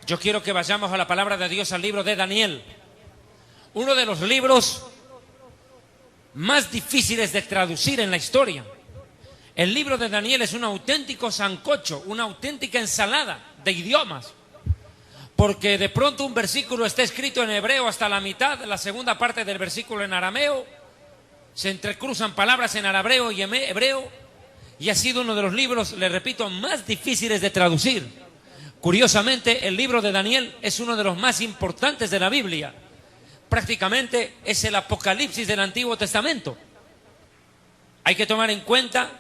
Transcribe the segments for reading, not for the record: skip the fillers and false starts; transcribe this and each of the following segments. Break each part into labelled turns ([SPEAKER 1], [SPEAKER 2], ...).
[SPEAKER 1] Yo quiero que vayamos a la palabra de Dios, al libro de Daniel. Uno de los libros más difíciles de traducir en la historia. El libro de Daniel es un auténtico sancocho, una auténtica ensalada de idiomas. Porque de pronto un versículo está escrito en hebreo hasta la mitad, la segunda parte del versículo en arameo, se entrecruzan palabras en arameo y hebreo, y ha sido uno de los libros, le repito, más difíciles de traducir. Curiosamente, el libro de Daniel es uno de los más importantes de la Biblia. Prácticamente es el Apocalipsis del Antiguo Testamento. Hay que tomar en cuenta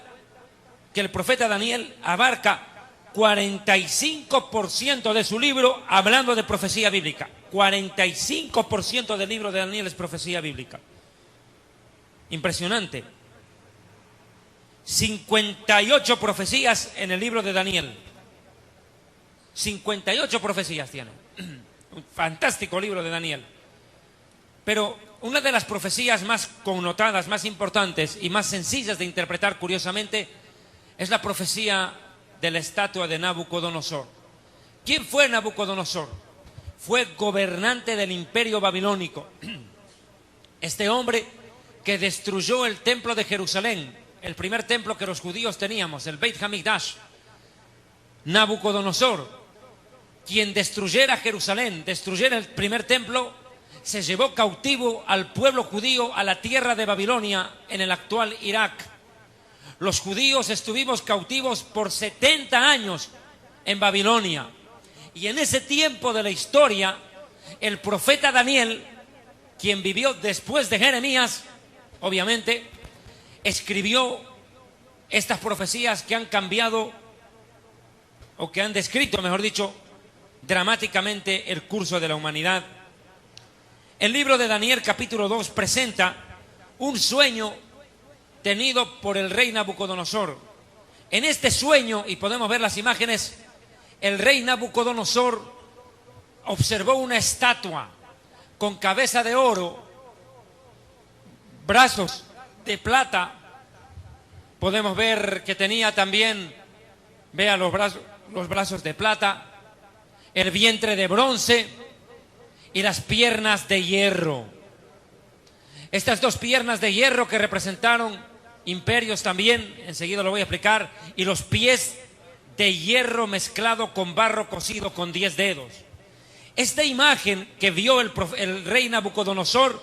[SPEAKER 1] que el profeta Daniel abarca 45% de su libro hablando de profecía bíblica. 45% del libro de Daniel es profecía bíblica. Impresionante. 58 profecías en el libro de Daniel. 58 profecías tiene. Un fantástico libro de Daniel. Pero una de las profecías más connotadas, más importantes y más sencillas de interpretar, curiosamente, es la profecía de la estatua de Nabucodonosor. ¿Quién fue Nabucodonosor? Fue gobernante del imperio babilónico. Este hombre que destruyó el templo de Jerusalén, el primer templo que los judíos teníamos, el Beit Hamikdash. Nabucodonosor, quien destruyera Jerusalén, destruyera el primer templo, se llevó cautivo al pueblo judío a la tierra de Babilonia, en el actual Irak. Los judíos estuvimos cautivos por 70 años en Babilonia. Y en ese tiempo de la historia, el profeta Daniel, quien vivió después de Jeremías, obviamente, escribió estas profecías que han cambiado, o que han descrito, mejor dicho, dramáticamente el curso de la humanidad. El libro de Daniel, capítulo 2, presenta un sueño tenido por el rey Nabucodonosor. En este sueño, y podemos ver las imágenes, el rey Nabucodonosor observó una estatua con cabeza de oro, brazos de plata. Podemos ver que tenía también, vea los brazos de plata, el vientre de bronce y las piernas de hierro. Estas dos piernas de hierro que representaron imperios también, enseguida lo voy a explicar, y los pies de hierro mezclado con barro cocido con 10 dedos. Esta imagen que vio el rey Nabucodonosor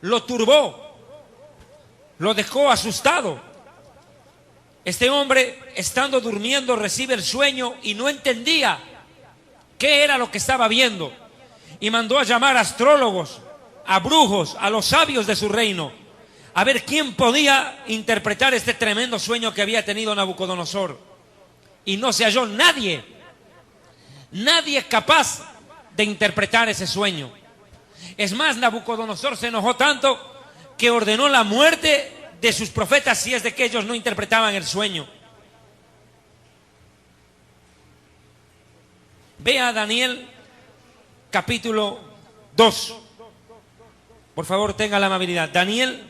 [SPEAKER 1] lo turbó, lo dejó asustado. Este hombre, estando durmiendo, recibe el sueño y no entendía qué era lo que estaba viendo. Y mandó a llamar a astrólogos, a brujos, a los sabios de su reino, a ver quién podía interpretar este tremendo sueño que había tenido Nabucodonosor. Y no se halló nadie capaz de interpretar ese sueño. Es más, Nabucodonosor se enojó tanto que ordenó la muerte de sus profetas si es de que ellos no interpretaban el sueño. Vea Daniel capítulo 2. Por favor, tenga la amabilidad. Daniel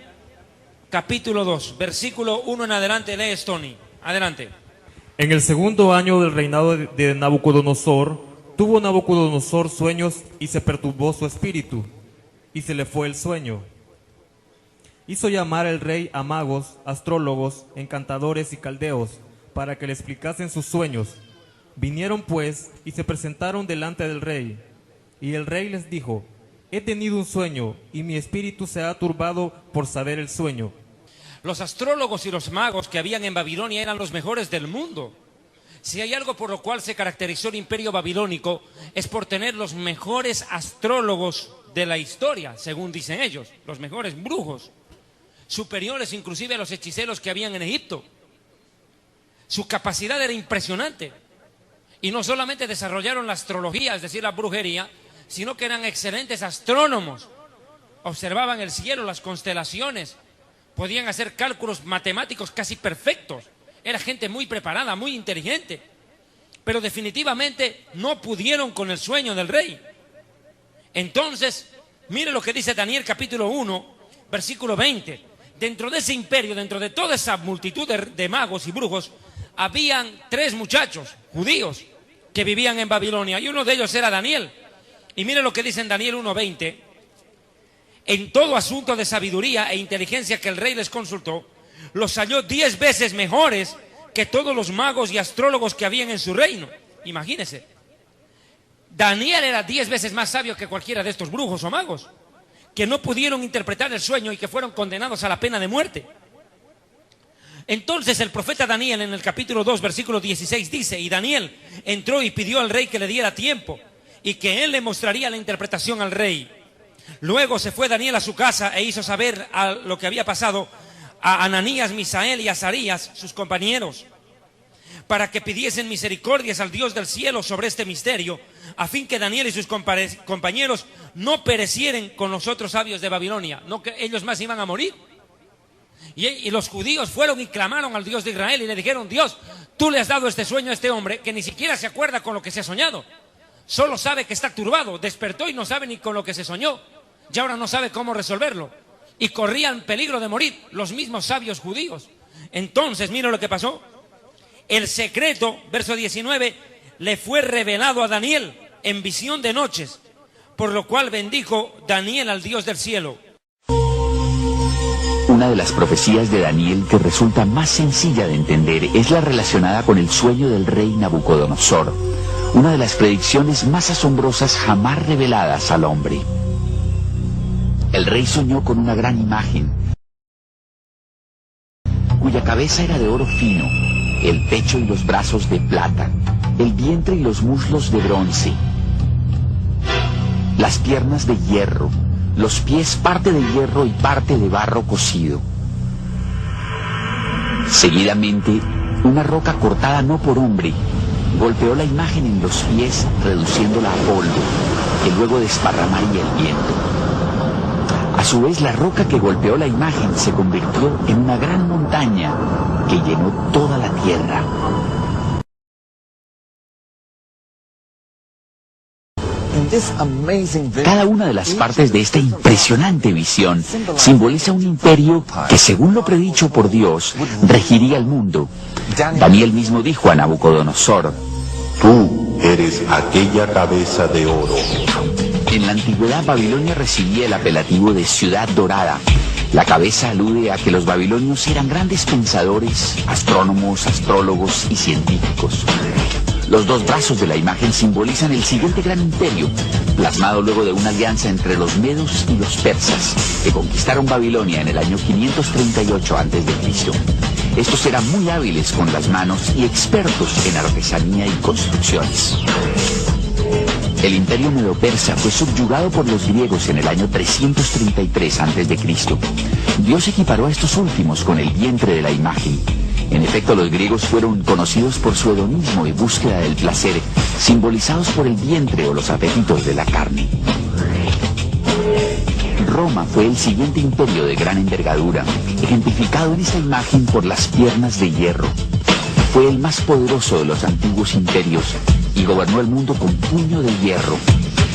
[SPEAKER 1] capítulo 2, versículo 1 en adelante, lee Tony. Adelante.
[SPEAKER 2] En el segundo año del reinado de Nabucodonosor, tuvo Nabucodonosor sueños y se perturbó su espíritu, y se le fue el sueño. Hizo llamar el rey a magos, astrólogos, encantadores y caldeos, para que le explicasen sus sueños. Vinieron pues y se presentaron delante del rey. Y el rey les dijo: he tenido un sueño, y mi espíritu se ha turbado por saber el sueño.
[SPEAKER 1] Los astrólogos y los magos que habían en Babilonia eran los mejores del mundo. Si hay algo por lo cual se caracterizó el imperio babilónico, es por tener los mejores astrólogos de la historia, según dicen ellos, los mejores brujos, superiores inclusive a los hechiceros que habían en Egipto. Su capacidad era impresionante. Y no solamente desarrollaron la astrología, es decir, la brujería, sino que eran excelentes astrónomos. Observaban el cielo, las constelaciones, podían hacer cálculos matemáticos casi perfectos. Era gente muy preparada, muy inteligente. Pero definitivamente no pudieron con el sueño del rey. Entonces, mire lo que dice Daniel capítulo 1, versículo 20. Dentro de ese imperio, dentro de toda esa multitud de magos y brujos, habían 3 muchachos judíos, que vivían en Babilonia, y uno de ellos era Daniel. Y mire lo que dice en Daniel 1:20. En todo asunto de sabiduría e inteligencia que el rey les consultó, los halló 10 veces mejores que todos los magos y astrólogos que habían en su reino. Imagínense. Daniel era 10 veces más sabio que cualquiera de estos brujos o magos, que no pudieron interpretar el sueño y que fueron condenados a la pena de muerte. Entonces el profeta Daniel en el capítulo 2, versículo 16 dice: y Daniel entró y pidió al rey que le diera tiempo y que él le mostraría la interpretación al rey. Luego se fue Daniel a su casa e hizo saber lo que había pasado a Ananías, Misael y Azarías, sus compañeros, para que pidiesen misericordias al Dios del cielo sobre este misterio, a fin que Daniel y sus compañeros no perecieran con los otros sabios de Babilonia, no que ellos más iban a morir. Y los judíos fueron y clamaron al Dios de Israel y le dijeron: Dios, tú le has dado este sueño a este hombre que ni siquiera se acuerda con lo que se ha soñado, solo sabe que está turbado, despertó y no sabe ni con lo que se soñó, y ahora no sabe cómo resolverlo, y corrían peligro de morir los mismos sabios judíos. Entonces, mira lo que pasó. El secreto, verso 19, le fue revelado a Daniel en visión de noches, por lo cual bendijo Daniel al Dios del cielo.
[SPEAKER 3] Una de las profecías de Daniel que resulta más sencilla de entender es la relacionada con el sueño del rey Nabucodonosor, una de las predicciones más asombrosas jamás reveladas al hombre. El rey soñó con una gran imagen, cuya cabeza era de oro fino, el pecho y los brazos de plata, el vientre y los muslos de bronce, las piernas de hierro, los pies parte de hierro y parte de barro cocido. Seguidamente, una roca cortada no por hombre golpeó la imagen en los pies, reduciéndola a polvo, que luego desparramaría el viento. A su vez, la roca que golpeó la imagen se convirtió en una gran montaña que llenó toda la tierra. Cada una de las partes de esta impresionante visión simboliza un imperio que, según lo predicho por Dios, regiría el mundo. Daniel mismo dijo a Nabucodonosor:
[SPEAKER 4] tú eres aquella cabeza de oro.
[SPEAKER 3] En la antigüedad, Babilonia recibía el apelativo de ciudad dorada. La cabeza alude a que los babilonios eran grandes pensadores, astrónomos, astrólogos y científicos. Los dos brazos de la imagen simbolizan el siguiente gran imperio, plasmado luego de una alianza entre los medos y los persas, que conquistaron Babilonia en el año 538 a.C. Estos eran muy hábiles con las manos y expertos en artesanía y construcciones. El imperio medo-persa fue subyugado por los griegos en el año 333 a.C. Dios equiparó a estos últimos con el vientre de la imagen. En efecto, los griegos fueron conocidos por su hedonismo y búsqueda del placer, simbolizados por el vientre o los apetitos de la carne. Roma fue el siguiente imperio de gran envergadura, ejemplificado en esta imagen por las piernas de hierro. Fue el más poderoso de los antiguos imperios y gobernó el mundo con puño de hierro.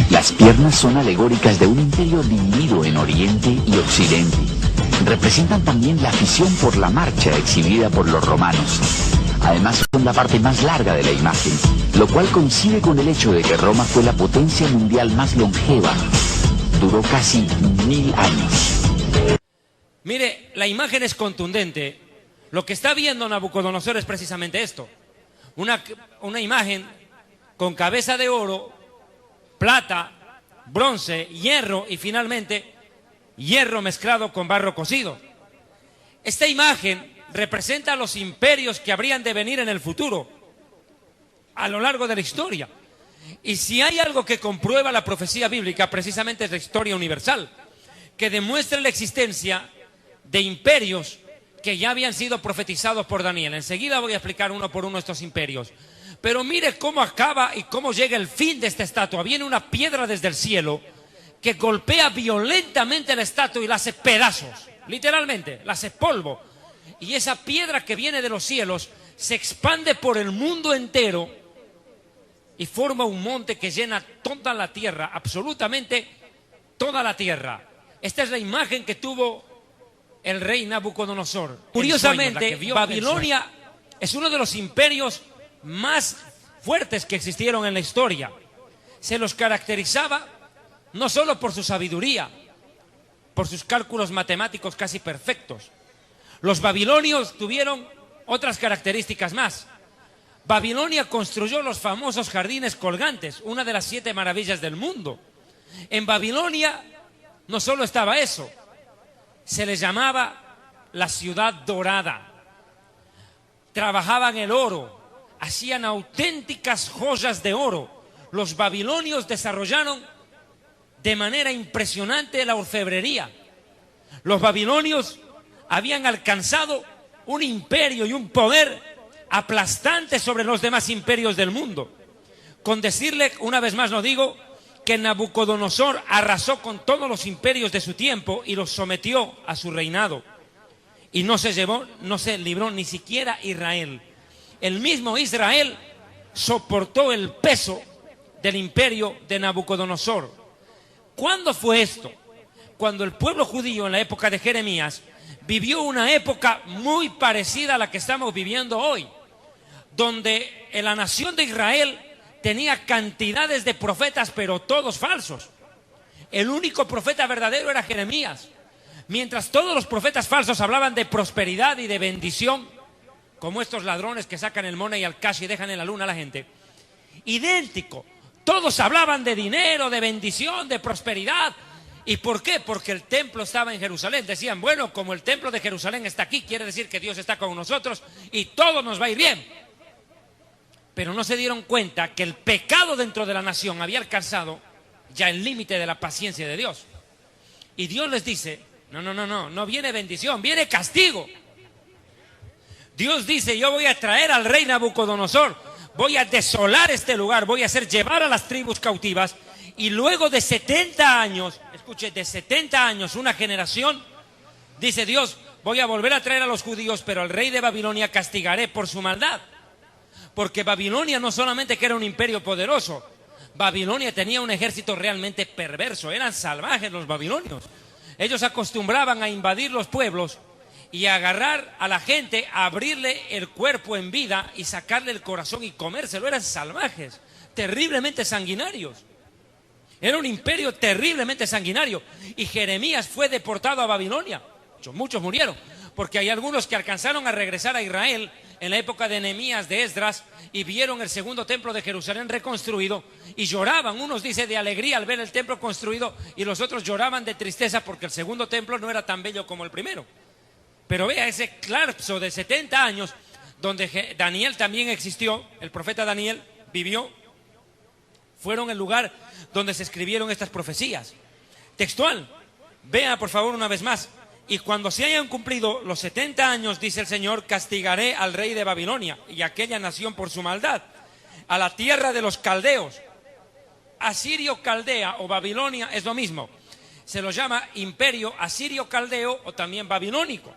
[SPEAKER 3] Las piernas son alegóricas de un imperio dividido en Oriente y Occidente. Representan también la afición por la marcha exhibida por los romanos. Además, son la parte más larga de la imagen, lo cual coincide con el hecho de que Roma fue la potencia mundial más longeva. Duró casi 1000 años.
[SPEAKER 1] Mire, la imagen es contundente. Lo que está viendo Nabucodonosor es precisamente esto. Una imagen con cabeza de oro, plata, bronce, hierro y finalmente hierro mezclado con barro cocido. Esta imagen representa los imperios que habrían de venir en el futuro, a lo largo de la historia. Y si hay algo que comprueba la profecía bíblica, precisamente es la historia universal, que demuestra la existencia de imperios que ya habían sido profetizados por Daniel. Enseguida voy a explicar uno por uno estos imperios. Pero mire cómo acaba y cómo llega el fin de esta estatua. Viene una piedra desde el cielo que golpea violentamente la estatua y la hace pedazos, literalmente, la hace polvo. Y esa piedra que viene de los cielos se expande por el mundo entero y forma un monte que llena toda la tierra, absolutamente toda la tierra. Esta es la imagen que tuvo el rey Nabucodonosor. Curiosamente, Babilonia es uno de los imperios más fuertes que existieron en la historia. Se los caracterizaba no solo por su sabiduría, por sus cálculos matemáticos casi perfectos. Los babilonios tuvieron otras características más. Babilonia construyó los famosos jardines colgantes, una de las 7 maravillas del mundo. En Babilonia no solo estaba eso, se les llamaba la ciudad dorada. Trabajaban el oro, hacían auténticas joyas de oro. Los babilonios desarrollaron de manera impresionante la orfebrería. Los babilonios habían alcanzado un imperio y un poder aplastante sobre los demás imperios del mundo. Con decirle, una vez más lo digo, que Nabucodonosor arrasó con todos los imperios de su tiempo y los sometió a su reinado. Y no se libró ni siquiera Israel. El mismo Israel soportó el peso del imperio de Nabucodonosor. ¿Cuándo fue esto? Cuando el pueblo judío en la época de Jeremías vivió una época muy parecida a la que estamos viviendo hoy, donde en la nación de Israel tenía cantidades de profetas, pero todos falsos. El único profeta verdadero era Jeremías. Mientras todos los profetas falsos hablaban de prosperidad y de bendición, como estos ladrones que sacan el money al cash y dejan en la luna a la gente, idéntico. Todos hablaban de dinero, de bendición, de prosperidad. ¿Y por qué? Porque el templo estaba en Jerusalén. Decían, bueno, como el templo de Jerusalén está aquí, quiere decir que Dios está con nosotros y todo nos va a ir bien. Pero no se dieron cuenta que el pecado dentro de la nación había alcanzado ya el límite de la paciencia de Dios. Y Dios les dice, no viene bendición, viene castigo. Dios dice, yo voy a traer al rey Nabucodonosor, voy a desolar este lugar, voy a hacer llevar a las tribus cautivas, y luego de 70 años, escuche, de 70 años, una generación, dice Dios, voy a volver a traer a los judíos, pero al rey de Babilonia castigaré por su maldad. Porque Babilonia no solamente que era un imperio poderoso, Babilonia tenía un ejército realmente perverso, eran salvajes los babilonios. Ellos acostumbraban a invadir los pueblos y a agarrar a la gente, a abrirle el cuerpo en vida y sacarle el corazón y comérselo. Eran salvajes, terriblemente sanguinarios. Era un imperio terriblemente sanguinario. Y Jeremías fue deportado a Babilonia. Muchos murieron, porque hay algunos que alcanzaron a regresar a Israel en la época de Nehemías, de Esdras, y vieron el segundo templo de Jerusalén reconstruido y lloraban. Unos dicen de alegría al ver el templo construido y los otros lloraban de tristeza porque el segundo templo no era tan bello como el primero. Pero vea ese lapso de 70 años donde Daniel también existió, el profeta Daniel vivió, fueron el lugar donde se escribieron estas profecías. Textual, vea por favor una vez más. Y cuando se hayan cumplido los 70 años, dice el Señor, castigaré al rey de Babilonia y a aquella nación por su maldad, a la tierra de los caldeos. Asirio Caldea o Babilonia es lo mismo. Se lo llama imperio asirio caldeo o también babilónico.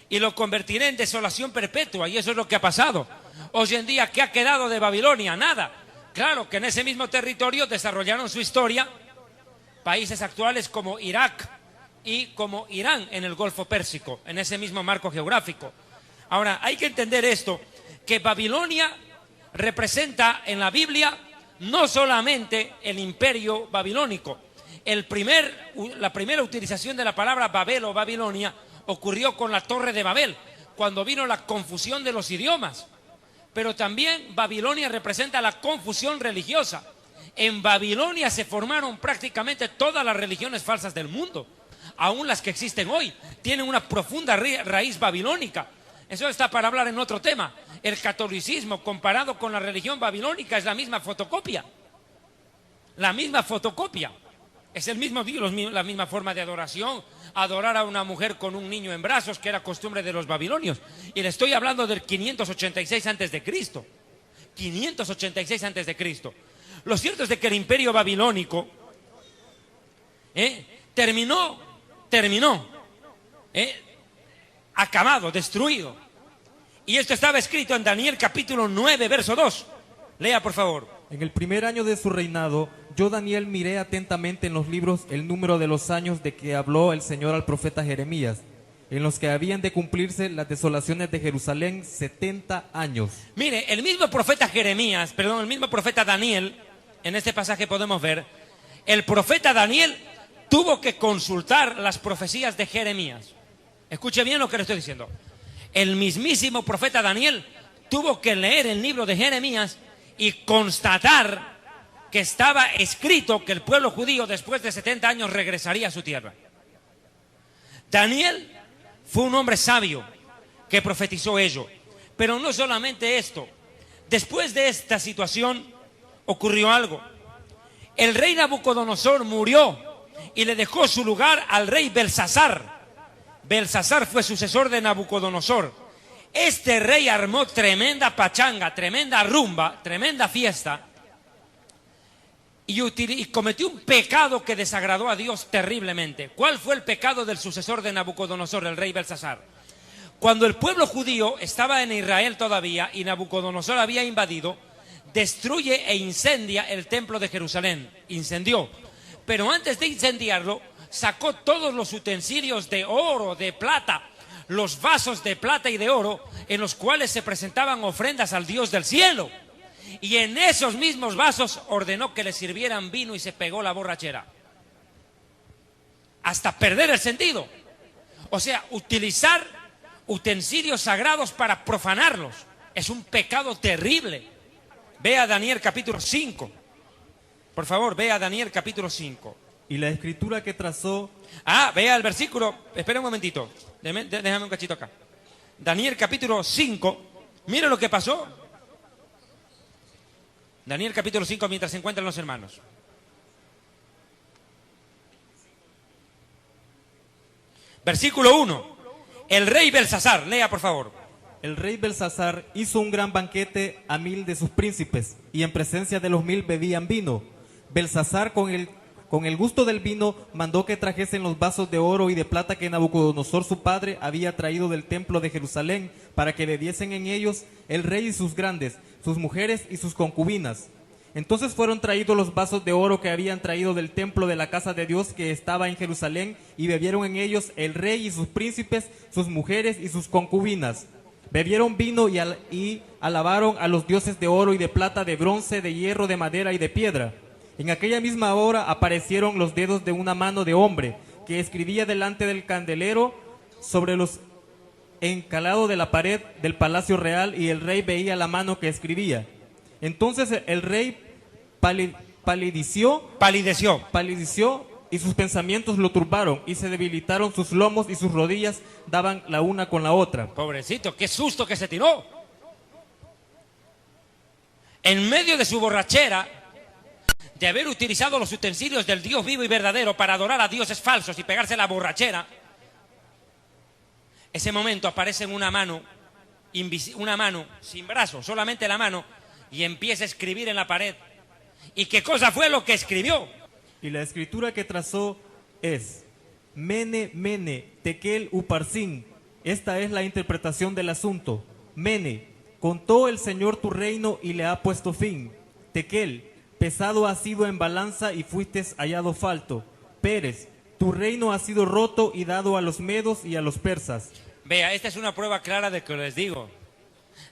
[SPEAKER 1] Y lo convertiré en desolación perpetua, y eso es lo que ha pasado. Hoy en día, ¿qué ha quedado de Babilonia? Nada. Claro que en ese mismo territorio desarrollaron su historia países actuales como Irak y como Irán en el Golfo Pérsico, en ese mismo marco geográfico. Ahora, hay que entender esto, que Babilonia representa en la Biblia no solamente el imperio babilónico. La primera utilización de la palabra Babel o Babilonia ocurrió con la Torre de Babel, cuando vino la confusión de los idiomas. Pero también Babilonia representa la confusión religiosa. En Babilonia se formaron prácticamente todas las religiones falsas del mundo. Aún las que existen hoy tienen una profunda raíz babilónica. Eso está para hablar en otro tema. El catolicismo comparado con la religión babilónica es la misma fotocopia. La misma fotocopia. Es el mismo Dios, la misma forma de adoración. Adorar a una mujer con un niño en brazos, que era costumbre de los babilonios. Y le estoy hablando del 586 antes de Cristo. 586 antes de Cristo. Lo cierto es de que el imperio babilónico terminó acabado, destruido. Y esto estaba escrito en Daniel capítulo 9, verso 2. Lea por favor.
[SPEAKER 2] En el primer año de su reinado, yo Daniel miré atentamente en los libros el número de los años de que habló el Señor al profeta Jeremías. en los que habían de cumplirse las desolaciones de Jerusalén 70 años.
[SPEAKER 1] Mire, el mismo profeta el mismo profeta Daniel, en este pasaje podemos ver, el profeta Daniel tuvo que consultar las profecías de Jeremías. Escuche bien lo que le estoy diciendo. El mismísimo profeta Daniel tuvo que leer el libro de Jeremías y constatar que estaba escrito que el pueblo judío después de 70 años regresaría a su tierra. Daniel fue un hombre sabio que profetizó ello. Pero no solamente esto. Después de esta situación ocurrió algo. El rey Nabucodonosor murió y le dejó su lugar al rey Belsasar. Belsasar fue sucesor de Nabucodonosor. Este rey armó tremenda pachanga, tremenda rumba, tremenda fiesta y cometió un pecado que desagradó a Dios terriblemente. ¿Cuál fue el pecado del sucesor de Nabucodonosor, el rey Belsasar? Cuando el pueblo judío estaba en Israel todavía y Nabucodonosor había invadido, destruye e incendia el templo de Jerusalén. Incendió. Pero antes de incendiarlo, sacó todos los utensilios de oro, de plata, los vasos de plata y de oro en los cuales se presentaban ofrendas al Dios del cielo. Y en esos mismos vasos ordenó que le sirvieran vino y se pegó la borrachera. Hasta perder el sentido. O sea, utilizar utensilios sagrados para profanarlos es un pecado terrible. Vea Daniel capítulo 5. Por favor, vea Daniel capítulo 5.
[SPEAKER 2] Y la escritura que trazó...
[SPEAKER 1] Vea el versículo. Espera un momentito. Déjame un cachito acá. Daniel capítulo 5. Mira lo que pasó. Daniel capítulo 5 mientras se encuentran los hermanos. Versículo 1. El rey Belsasar. Lea por favor.
[SPEAKER 2] El rey Belsasar hizo un gran banquete a 1000 de sus príncipes, y en presencia de los 1000 bebían vino. Belsasar, con el gusto del vino, mandó que trajesen los vasos de oro y de plata que Nabucodonosor su padre había traído del templo de Jerusalén, para que bebiesen en ellos el rey y sus grandes, sus mujeres y sus concubinas. Entonces fueron traídos los vasos de oro que habían traído del templo de la casa de Dios que estaba en Jerusalén, y bebieron en ellos el rey y sus príncipes, sus mujeres y sus concubinas. Bebieron vino y alabaron a los dioses de oro y de plata, de bronce, de hierro, de madera y de piedra. En aquella misma hora aparecieron los dedos de una mano de hombre que escribía delante del candelero sobre los encalados de la pared del palacio real, y el rey veía la mano que escribía. Entonces el rey palideció y sus pensamientos lo turbaron, y se debilitaron sus lomos y sus rodillas daban la una con la otra.
[SPEAKER 1] Pobrecito, qué susto que se tiró. En medio de su borrachera, de haber utilizado los utensilios del Dios vivo y verdadero para adorar a dioses falsos y pegarse la borrachera, ese momento aparece en una mano sin brazo, solamente la mano, y empieza a escribir en la pared. ¿Y qué cosa fue lo que escribió?
[SPEAKER 2] Y la escritura que trazó es: Mene, Mene, Tekel, Uparsin. Esta es la interpretación del asunto. Mene, contó el Señor tu reino y le ha puesto fin. Tekel, pesado has sido en balanza y fuiste hallado falto. Pérez, tu reino ha sido roto y dado a los medos y a los persas.
[SPEAKER 1] Vea, esta es una prueba clara de que les digo.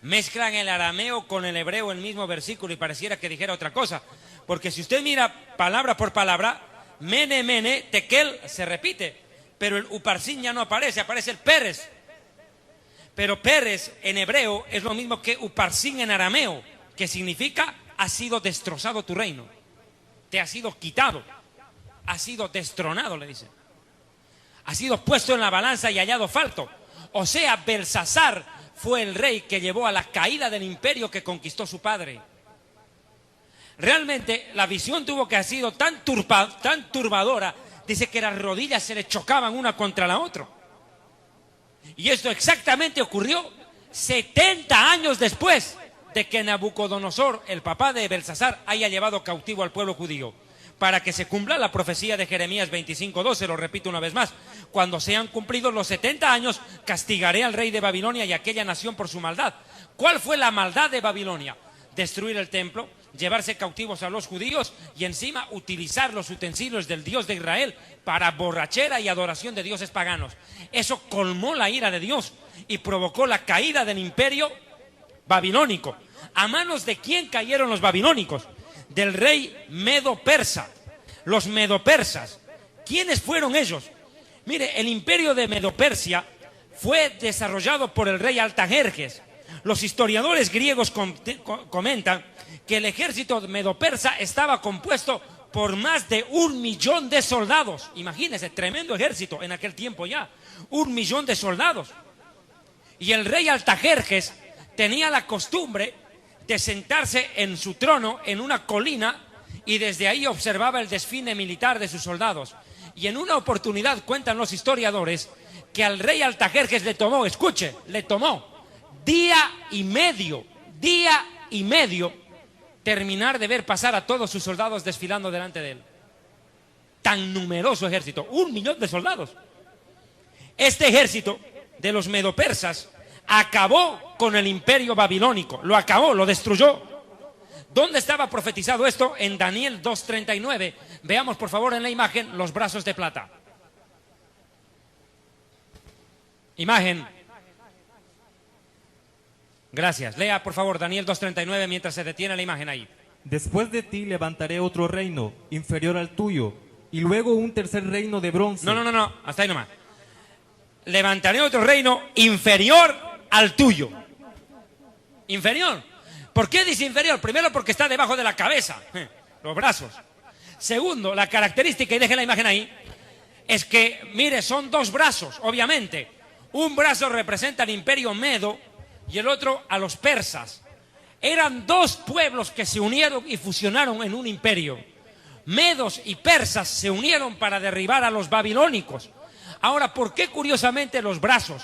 [SPEAKER 1] Mezclan el arameo con el hebreo en el mismo versículo y pareciera que dijera otra cosa. Porque si usted mira palabra por palabra, Mene, Mene, Tekel se repite, pero el Uparsin ya no aparece, aparece el Pérez. Pero Pérez en hebreo es lo mismo que Uparsin en arameo, que significa: ha sido destrozado tu reino, te ha sido quitado, ha sido destronado, le dice. Ha sido puesto en la balanza y hallado falto. O sea, Belsasar fue el rey que llevó a la caída del imperio que conquistó su padre. Realmente la visión tuvo que haber sido tan turbadora, dice que las rodillas se le chocaban una contra la otra. Y esto exactamente ocurrió 70 años después de que Nabucodonosor, el papá de Belsasar, haya llevado cautivo al pueblo judío, para que se cumpla la profecía de Jeremías 25:12, lo repito una vez más: cuando sean cumplidos los 70 años, castigaré al rey de Babilonia y a aquella nación por su maldad. ¿Cuál fue la maldad de Babilonia? Destruir el templo, llevarse cautivos a los judíos y encima utilizar los utensilios del Dios de Israel para borrachera y adoración de dioses paganos. Eso colmó la ira de Dios y provocó la caída del imperio babilónico. ¿A manos de quién cayeron los babilónicos? Del rey Medo-Persa. Los Medo-Persas. ¿Quiénes fueron ellos? Mire, el imperio de Medo-Persia fue desarrollado por el rey Artajerjes. Los historiadores griegos comentan que el ejército medo-persa estaba compuesto por más de 1 millón de soldados. Imagínense, tremendo ejército en aquel tiempo ya. 1 millón de soldados. Y el rey Artajerjes tenía la costumbre de sentarse en su trono en una colina y desde ahí observaba el desfile militar de sus soldados. Y en una oportunidad cuentan los historiadores que al rey Artajerjes le tomó, escuche, le tomó día y medio terminar de ver pasar a todos sus soldados desfilando delante de él. Tan numeroso ejército, 1 millón de soldados. Este ejército de los medopersas acabó con el imperio babilónico, lo acabó, lo destruyó. ¿Dónde estaba profetizado esto? En Daniel 2:39. Veamos por favor en la imagen los brazos de plata. Imagen. Gracias. Lea por favor Daniel 2:39 mientras se detiene la imagen ahí.
[SPEAKER 2] Después de ti levantaré otro reino, inferior al tuyo, y luego un tercer reino de bronce.
[SPEAKER 1] No, hasta ahí nomás. Levantaré otro reino inferior al tuyo. Inferior. ¿Por qué dice inferior? Primero porque está debajo de la cabeza, los brazos. Segundo, la característica, y deje la imagen ahí, es que, mire, son 2 brazos, obviamente. Un brazo representa al imperio medo y el otro a los persas. Eran 2 pueblos que se unieron y fusionaron en un imperio. Medos y persas se unieron para derribar a los babilónicos. Ahora, ¿por qué curiosamente los brazos?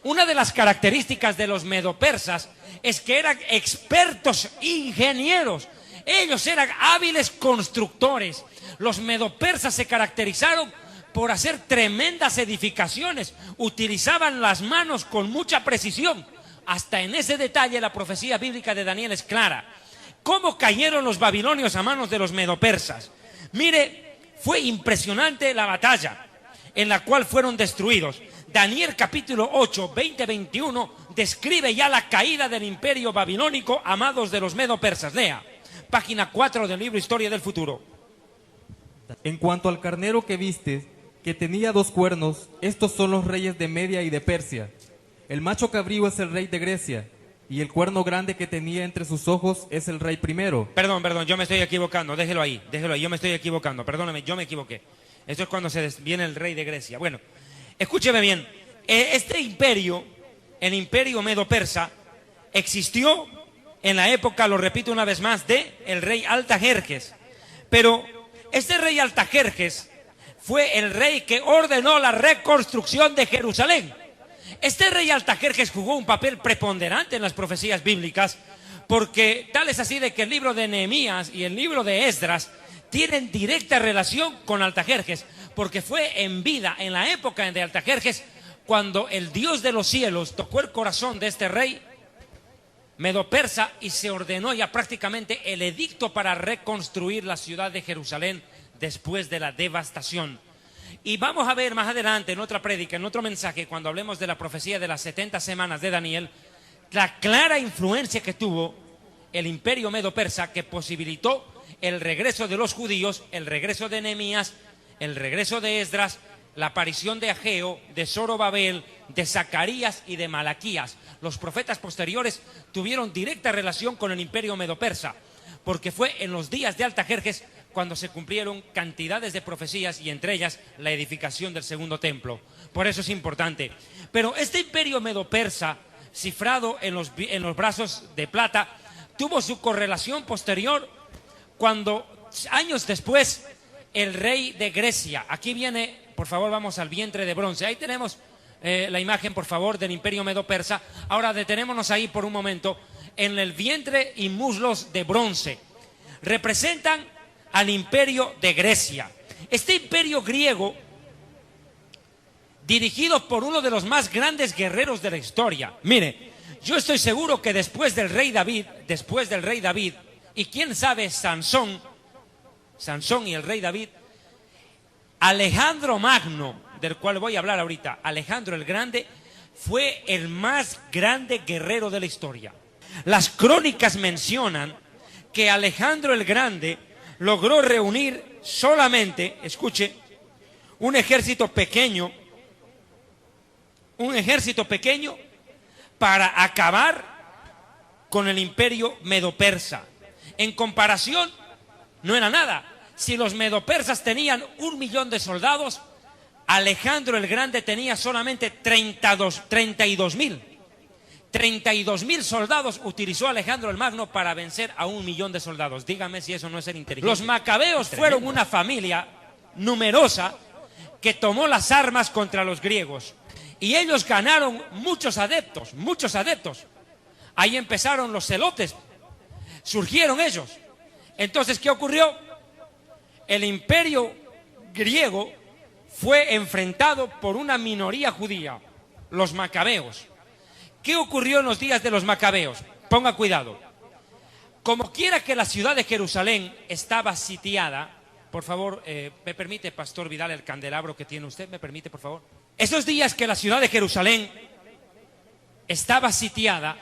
[SPEAKER 1] Una de las características de los medopersas es que eran expertos ingenieros. Ellos eran hábiles constructores. Los medopersas se caracterizaron por hacer tremendas edificaciones. Utilizaban las manos con mucha precisión. Hasta en ese detalle la profecía bíblica de Daniel es clara. ¿Cómo cayeron los babilonios a manos de los medopersas? Mire, fue impresionante la batalla en la cual fueron destruidos. Daniel capítulo 8, 20-21 describe ya la caída del imperio babilónico a manos de los medopersas. Lea, página 4 del libro Historia del Futuro.
[SPEAKER 2] En cuanto al carnero que viste, que tenía 2 cuernos, estos son los reyes de Media y de Persia. El macho cabrío es el rey de Grecia, y el cuerno grande que tenía entre sus ojos es el rey primero.
[SPEAKER 1] Perdón, yo me estoy equivocando, déjelo ahí, yo me estoy equivocando, perdóname, yo me equivoqué. Esto es cuando viene el rey de Grecia. Bueno, escúcheme bien, este imperio, el imperio medo-persa, existió en la época, lo repito una vez más, de el rey Artajerjes. Pero este rey Artajerjes fue el rey que ordenó la reconstrucción de Jerusalén. Este rey Artajerjes jugó un papel preponderante en las profecías bíblicas, porque tal es así de que el libro de Nehemías y el libro de Esdras tienen directa relación con Artajerjes, porque fue en vida, en la época de Artajerjes, cuando el Dios de los cielos tocó el corazón de este rey medo-persa y se ordenó ya prácticamente el edicto para reconstruir la ciudad de Jerusalén después de la devastación. Y vamos a ver más adelante en otra prédica, en otro mensaje, cuando hablemos de la profecía de las 70 semanas de Daniel, la clara influencia que tuvo el imperio medo-persa que posibilitó el regreso de los judíos, el regreso de Nehemías, el regreso de Esdras, la aparición de Ageo, de Zorobabel, de Zacarías y de Malaquías. Los profetas posteriores tuvieron directa relación con el imperio medo-persa, porque fue en los días de Artajerjes cuando se cumplieron cantidades de profecías y entre ellas la edificación del segundo templo. Por eso es importante. Pero este imperio medo-persa, cifrado en los brazos de plata, tuvo su correlación posterior cuando años después el rey de Grecia, aquí viene, por favor vamos al vientre de bronce, ahí tenemos la imagen por favor del imperio medo-persa. Ahora detenémonos ahí por un momento en el vientre y muslos de bronce. Representan al imperio de Grecia. Este imperio griego, dirigido por uno de los más grandes guerreros de la historia. Mire, yo estoy seguro que después del rey David, Y quién sabe, Sansón y el rey David, Alejandro Magno, del cual voy a hablar ahorita, Alejandro el Grande, fue el más grande guerrero de la historia. Las crónicas mencionan que Alejandro el Grande logró reunir solamente, escuche, un ejército pequeño para acabar con el imperio medo-persa. En comparación, no era nada. Si los medo-persas tenían 1 millón de soldados, Alejandro el Grande tenía solamente 32.000. 32.000 soldados utilizó Alejandro el Magno para vencer a 1 millón de soldados. Dígame si eso no es ser inteligente. Los macabeos fueron una familia numerosa que tomó las armas contra los griegos. Y ellos ganaron muchos adeptos. Ahí empezaron los celotes. Surgieron ellos. Entonces, ¿qué ocurrió? El imperio griego fue enfrentado por una minoría judía, los macabeos. ¿Qué ocurrió en los días de los macabeos? Ponga cuidado. Como quiera que la ciudad de Jerusalén estaba sitiada, por favor, ¿me permite, Pastor Vidal, el candelabro que tiene usted? ¿Me permite, por favor? Esos días que la ciudad de Jerusalén estaba sitiada,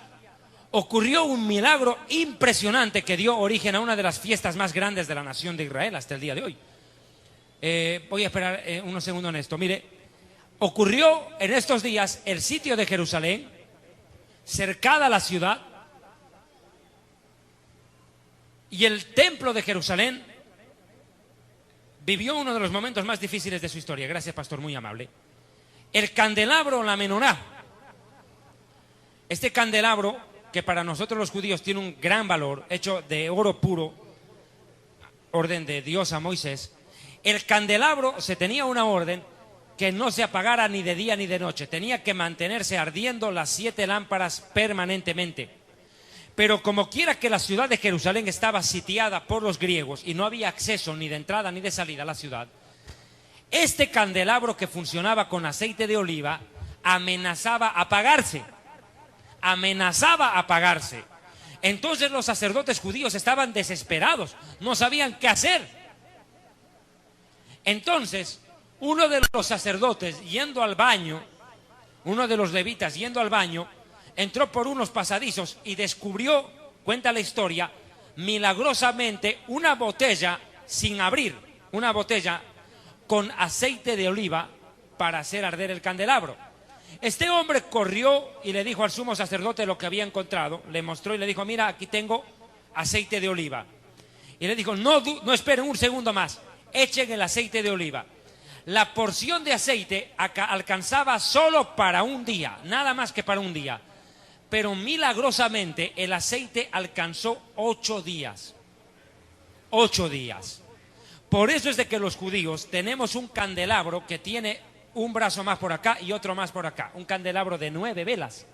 [SPEAKER 1] ocurrió un milagro impresionante que dio origen a una de las fiestas más grandes de la nación de Israel hasta el día de hoy. Voy a esperar unos segundos en esto. Mire, ocurrió en estos días el sitio de Jerusalén, cercada la ciudad, y el templo de Jerusalén vivió uno de los momentos más difíciles de su historia. Gracias, pastor, muy amable. El candelabro, la menorá. Este candelabro, que para nosotros los judíos tiene un gran valor, hecho de oro puro, orden de Dios a Moisés. El candelabro se tenía una orden que no se apagara ni de día ni de noche. Tenía que mantenerse ardiendo las 7 lámparas permanentemente. Pero como quiera que la ciudad de Jerusalén estaba sitiada por los griegos y no había acceso ni de entrada ni de salida a la ciudad, este candelabro que funcionaba con aceite de oliva amenazaba apagarse. Entonces los sacerdotes judíos estaban desesperados, no sabían qué hacer. Entonces, uno de los sacerdotes yendo al baño, uno de los levitas yendo al baño, entró por unos pasadizos y descubrió, cuenta la historia, milagrosamente una botella sin abrir, una botella con aceite de oliva para hacer arder el candelabro. Este hombre corrió y le dijo al sumo sacerdote lo que había encontrado, le mostró y le dijo: mira, aquí tengo aceite de oliva. Y le dijo: no esperen un segundo más, echen el aceite de oliva. La porción de aceite alcanzaba solo para un día, nada más que para un día. Pero milagrosamente el aceite alcanzó 8 días. 8 días. Por eso es de que los judíos tenemos un candelabro que tiene un brazo más por acá y otro más por acá. Un candelabro de 9 velas,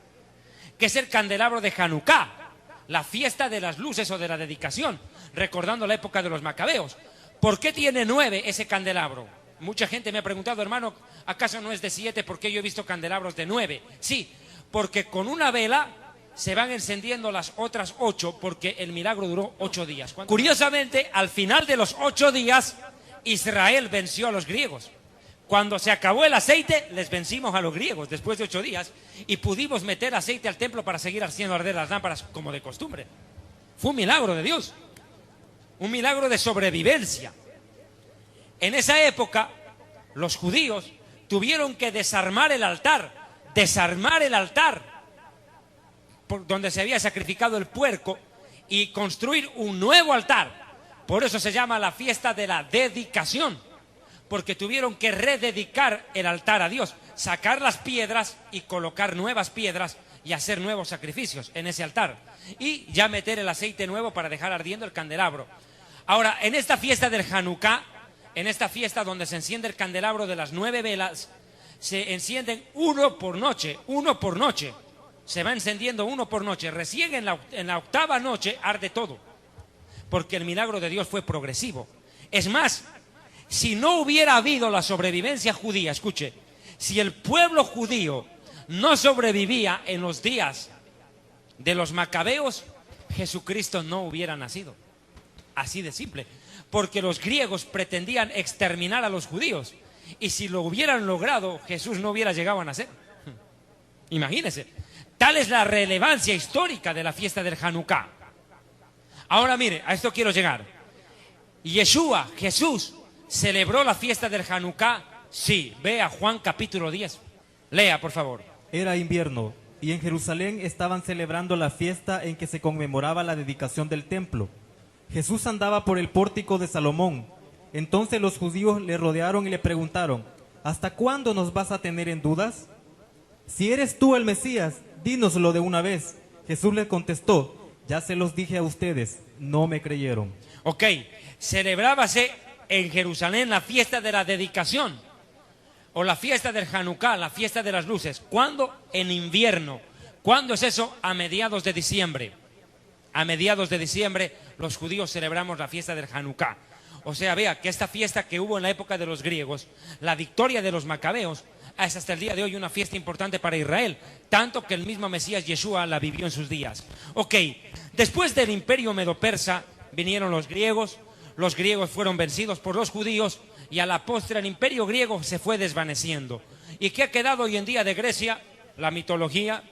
[SPEAKER 1] que es el candelabro de Hanukkah, la fiesta de las luces o de la dedicación, recordando la época de los macabeos. ¿Por qué tiene 9 ese candelabro? Mucha gente me ha preguntado: hermano, ¿acaso no es de 7? Porque yo he visto candelabros de 9. Sí, porque con una vela se van encendiendo las otras 8, porque el milagro duró 8 días. Curiosamente, al final de los 8 días, Israel venció a los griegos. Cuando se acabó el aceite, les vencimos a los griegos después de 8 días y pudimos meter aceite al templo para seguir haciendo arder las lámparas como de costumbre. Fue un milagro de Dios, un milagro de sobrevivencia. En esa época, los judíos tuvieron que desarmar el altar por donde se había sacrificado el puerco y construir un nuevo altar. Por eso se llama la fiesta de la dedicación, porque tuvieron que rededicar el altar a Dios, sacar las piedras y colocar nuevas piedras y hacer nuevos sacrificios en ese altar. Y ya meter el aceite nuevo para dejar ardiendo el candelabro. Ahora, en esta fiesta del Hanukkah, en esta fiesta donde se enciende el candelabro de las 9 velas, se encienden uno por noche. Se va encendiendo uno por noche. Recién en la 8ª noche arde todo, porque el milagro de Dios fue progresivo. Es más, si no hubiera habido la sobrevivencia judía, escuche, si el pueblo judío no sobrevivía en los días de los macabeos, Jesucristo no hubiera nacido. así de simple, porque los griegos pretendían exterminar a los judíos, y si lo hubieran logrado, Jesús no hubiera llegado a nacer. Imagínense, tal es la relevancia histórica de la fiesta del Hanukkah. Ahora mire, a esto quiero llegar. Yeshua, Jesús, ¿celebró la fiesta del Hanukkah? Sí, vea Juan capítulo 10. Lea, por favor.
[SPEAKER 2] Era invierno, y en Jerusalén estaban celebrando la fiesta en que se conmemoraba la dedicación del templo. Jesús andaba por el pórtico de Salomón. Entonces los judíos le rodearon y le preguntaron: ¿hasta cuándo nos vas a tener en dudas? Si eres tú el Mesías, dínoslo de una vez. Jesús les contestó: ya se los dije a ustedes, no me creyeron.
[SPEAKER 1] Ok, celebrábase en Jerusalén la fiesta de la dedicación, o la fiesta del Hanukkah, la fiesta de las luces. ¿Cuándo? En invierno. ¿Cuándo es eso? A mediados de diciembre. A mediados de diciembre los judíos celebramos la fiesta del Hanukkah. O sea, vea que esta fiesta que hubo en la época de los griegos, la victoria de los macabeos, es hasta el día de hoy una fiesta importante para Israel, tanto que el mismo Mesías Yeshua la vivió en sus días. Ok, después del imperio medo-persa vinieron los griegos fueron vencidos por los judíos, y a la postre el imperio griego se fue desvaneciendo. ¿Y qué ha quedado hoy en día de Grecia? La mitología,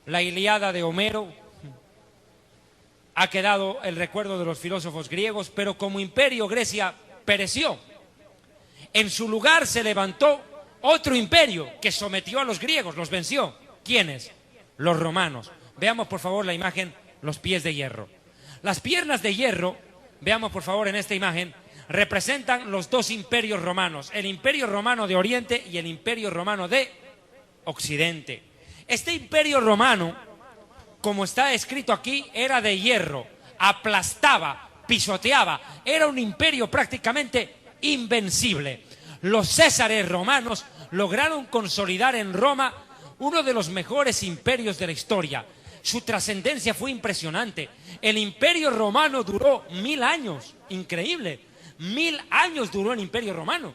[SPEAKER 1] la Ilíada de Homero, ha quedado el recuerdo de los filósofos griegos, pero como imperio Grecia pereció. En su lugar se levantó otro imperio que sometió a los griegos, los venció. ¿Quiénes? Los romanos. Veamos por favor la imagen, los pies de hierro. Las piernas de hierro, veamos por favor en esta imagen, representan los dos imperios romanos, el imperio romano de Oriente y el imperio romano de Occidente. Este imperio romano, como está escrito aquí, era de hierro, aplastaba, pisoteaba, era un imperio prácticamente invencible. Los césares romanos lograron consolidar en Roma uno de los mejores imperios de la historia. Su trascendencia fue impresionante. El imperio romano duró 1000 años, increíble. 1000 años duró el imperio romano.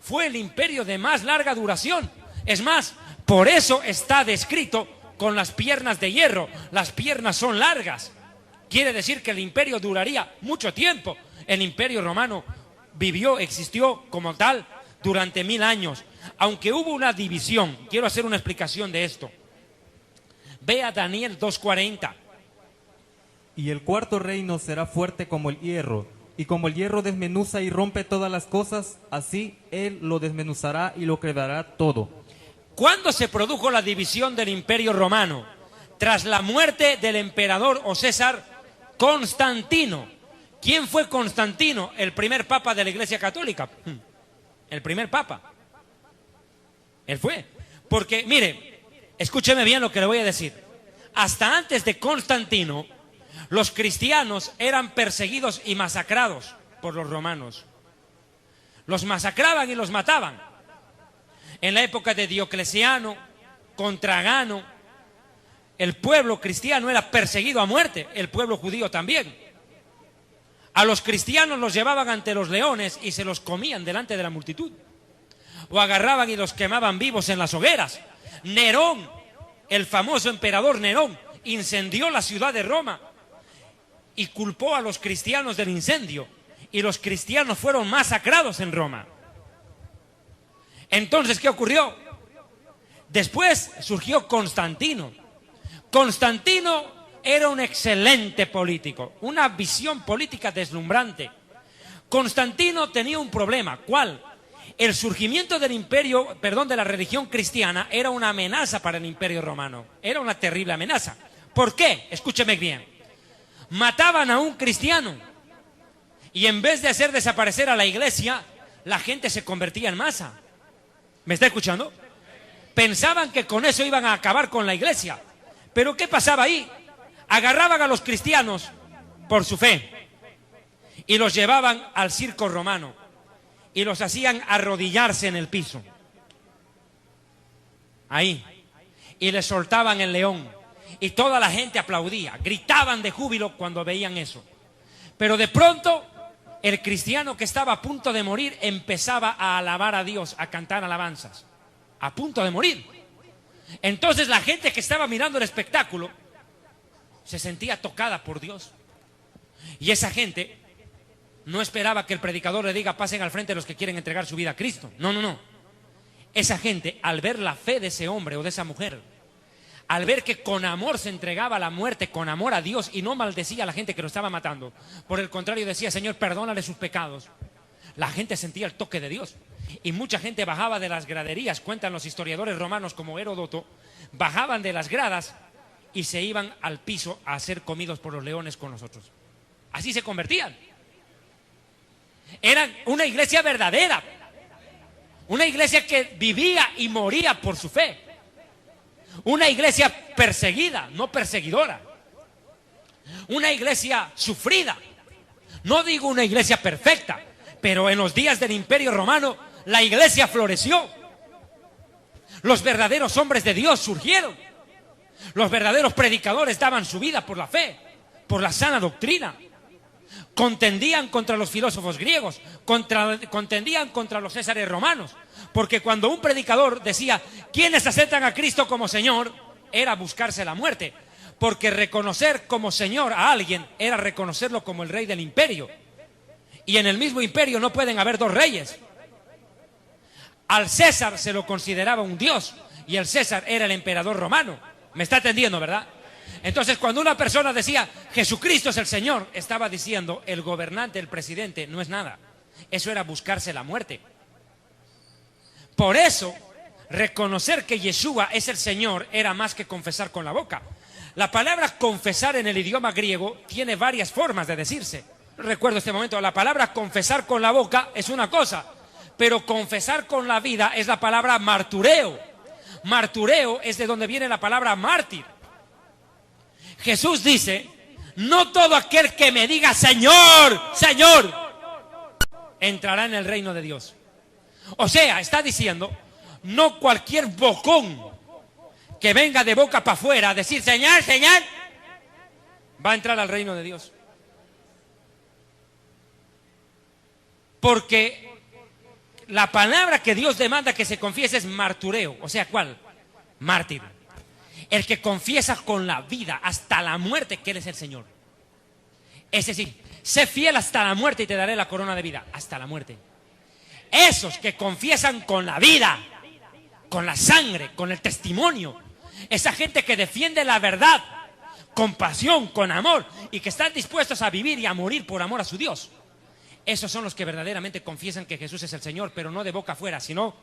[SPEAKER 1] Fue el imperio de más larga duración. Es más, por eso está descrito con las piernas de hierro. Las piernas son largas. Quiere decir que el imperio duraría mucho tiempo. El imperio romano existió como tal durante 1000 años. Aunque hubo una división, quiero hacer una explicación de esto. Vea Daniel 2:40.
[SPEAKER 2] Y el cuarto reino será fuerte como el hierro, y como el hierro desmenuza y rompe todas las cosas, así él lo desmenuzará y lo quebrará todo.
[SPEAKER 1] ¿Cuándo se produjo la división del imperio romano? Tras la muerte del emperador o César Constantino. ¿Quién fue Constantino? El primer papa de la Iglesia Católica. El primer papa. Él fue. Porque, mire, escúcheme bien lo que le voy a decir. Hasta antes de Constantino, los cristianos eran perseguidos y masacrados por los romanos. Los masacraban y los mataban. En la época de Diocleciano, con Trajano, el pueblo cristiano era perseguido a muerte, el pueblo judío también. A los cristianos los llevaban ante los leones y se los comían delante de la multitud. O agarraban y los quemaban vivos en las hogueras. Nerón, el famoso emperador Nerón, incendió la ciudad de Roma y culpó a los cristianos del incendio. Y los cristianos fueron masacrados en Roma. Entonces, ¿qué ocurrió? Después surgió Constantino. Constantino era un excelente político, una visión política deslumbrante. Constantino tenía un problema. ¿Cuál? El surgimiento del imperio, de la religión cristiana era una amenaza para el imperio romano. Era una terrible amenaza. ¿Por qué? Escúcheme bien. Mataban a un cristiano y en vez de hacer desaparecer a la iglesia, la gente se convertía en masa. ¿Me está escuchando? Pensaban que con eso iban a acabar con la iglesia. ¿Pero qué pasaba ahí? Agarraban a los cristianos por su fe y los llevaban al circo romano y los hacían arrodillarse en el piso. Ahí. Y les soltaban el león. Y toda la gente aplaudía, gritaban de júbilo cuando veían eso. Pero de pronto, el cristiano que estaba a punto de morir empezaba a alabar a Dios, a cantar alabanzas. A punto de morir. Entonces la gente que estaba mirando el espectáculo se sentía tocada por Dios. Y esa gente no esperaba que el predicador le diga pasen al frente los que quieren entregar su vida a Cristo. No, no, no. Esa gente, al ver la fe de ese hombre o de esa mujer, al ver que con amor se entregaba a la muerte, con amor a Dios, y no maldecía a la gente que lo estaba matando, por el contrario decía, Señor, perdónale sus pecados, la gente sentía el toque de Dios. Y mucha gente bajaba de las graderías, cuentan los historiadores romanos como Heródoto, bajaban de las gradas y se iban al piso a ser comidos por los leones con nosotros. Así se convertían. Eran una iglesia verdadera, una iglesia que vivía y moría por su fe, una iglesia perseguida, no perseguidora, una iglesia sufrida. No digo una iglesia perfecta, pero en los días del Imperio Romano la iglesia floreció. Los verdaderos hombres de Dios surgieron. Los verdaderos predicadores daban su vida por la fe, por la sana doctrina. Contendían contra los filósofos griegos, contendían contra los césares romanos, porque cuando un predicador decía ¿quiénes aceptan a Cristo como Señor?, era buscarse la muerte, porque reconocer como Señor a alguien era reconocerlo como el rey del imperio, y en el mismo imperio no pueden haber dos reyes. Al César se lo consideraba un dios, y el César era el emperador romano. ¿Me está entendiendo, verdad? Entonces, cuando una persona decía Jesucristo es el Señor, estaba diciendo el gobernante, el presidente, no es nada. Eso era buscarse la muerte. Por eso, reconocer que Yeshua es el Señor era más que confesar con la boca. La palabra confesar en el idioma griego tiene varias formas de decirse. Recuerdo este momento, la palabra confesar con la boca es una cosa, pero confesar con la vida es la palabra martureo. Martureo es de donde viene la palabra mártir. Jesús dice, no todo aquel que me diga Señor, Señor, entrará en el reino de Dios. O sea, está diciendo, no cualquier bocón que venga de boca para afuera a decir Señor, Señor, va a entrar al reino de Dios. Porque la palabra que Dios demanda que se confiese es martureo. O sea, ¿cuál? Mártir. El que confiesa con la vida hasta la muerte que Él es el Señor. Es decir, sé fiel hasta la muerte y te daré la corona de vida. Hasta la muerte. Esos que confiesan con la vida, con la sangre, con el testimonio, esa gente que defiende la verdad con pasión, con amor, y que están dispuestos a vivir y a morir por amor a su Dios, esos son los que verdaderamente confiesan que Jesús es el Señor, pero no de boca afuera, sino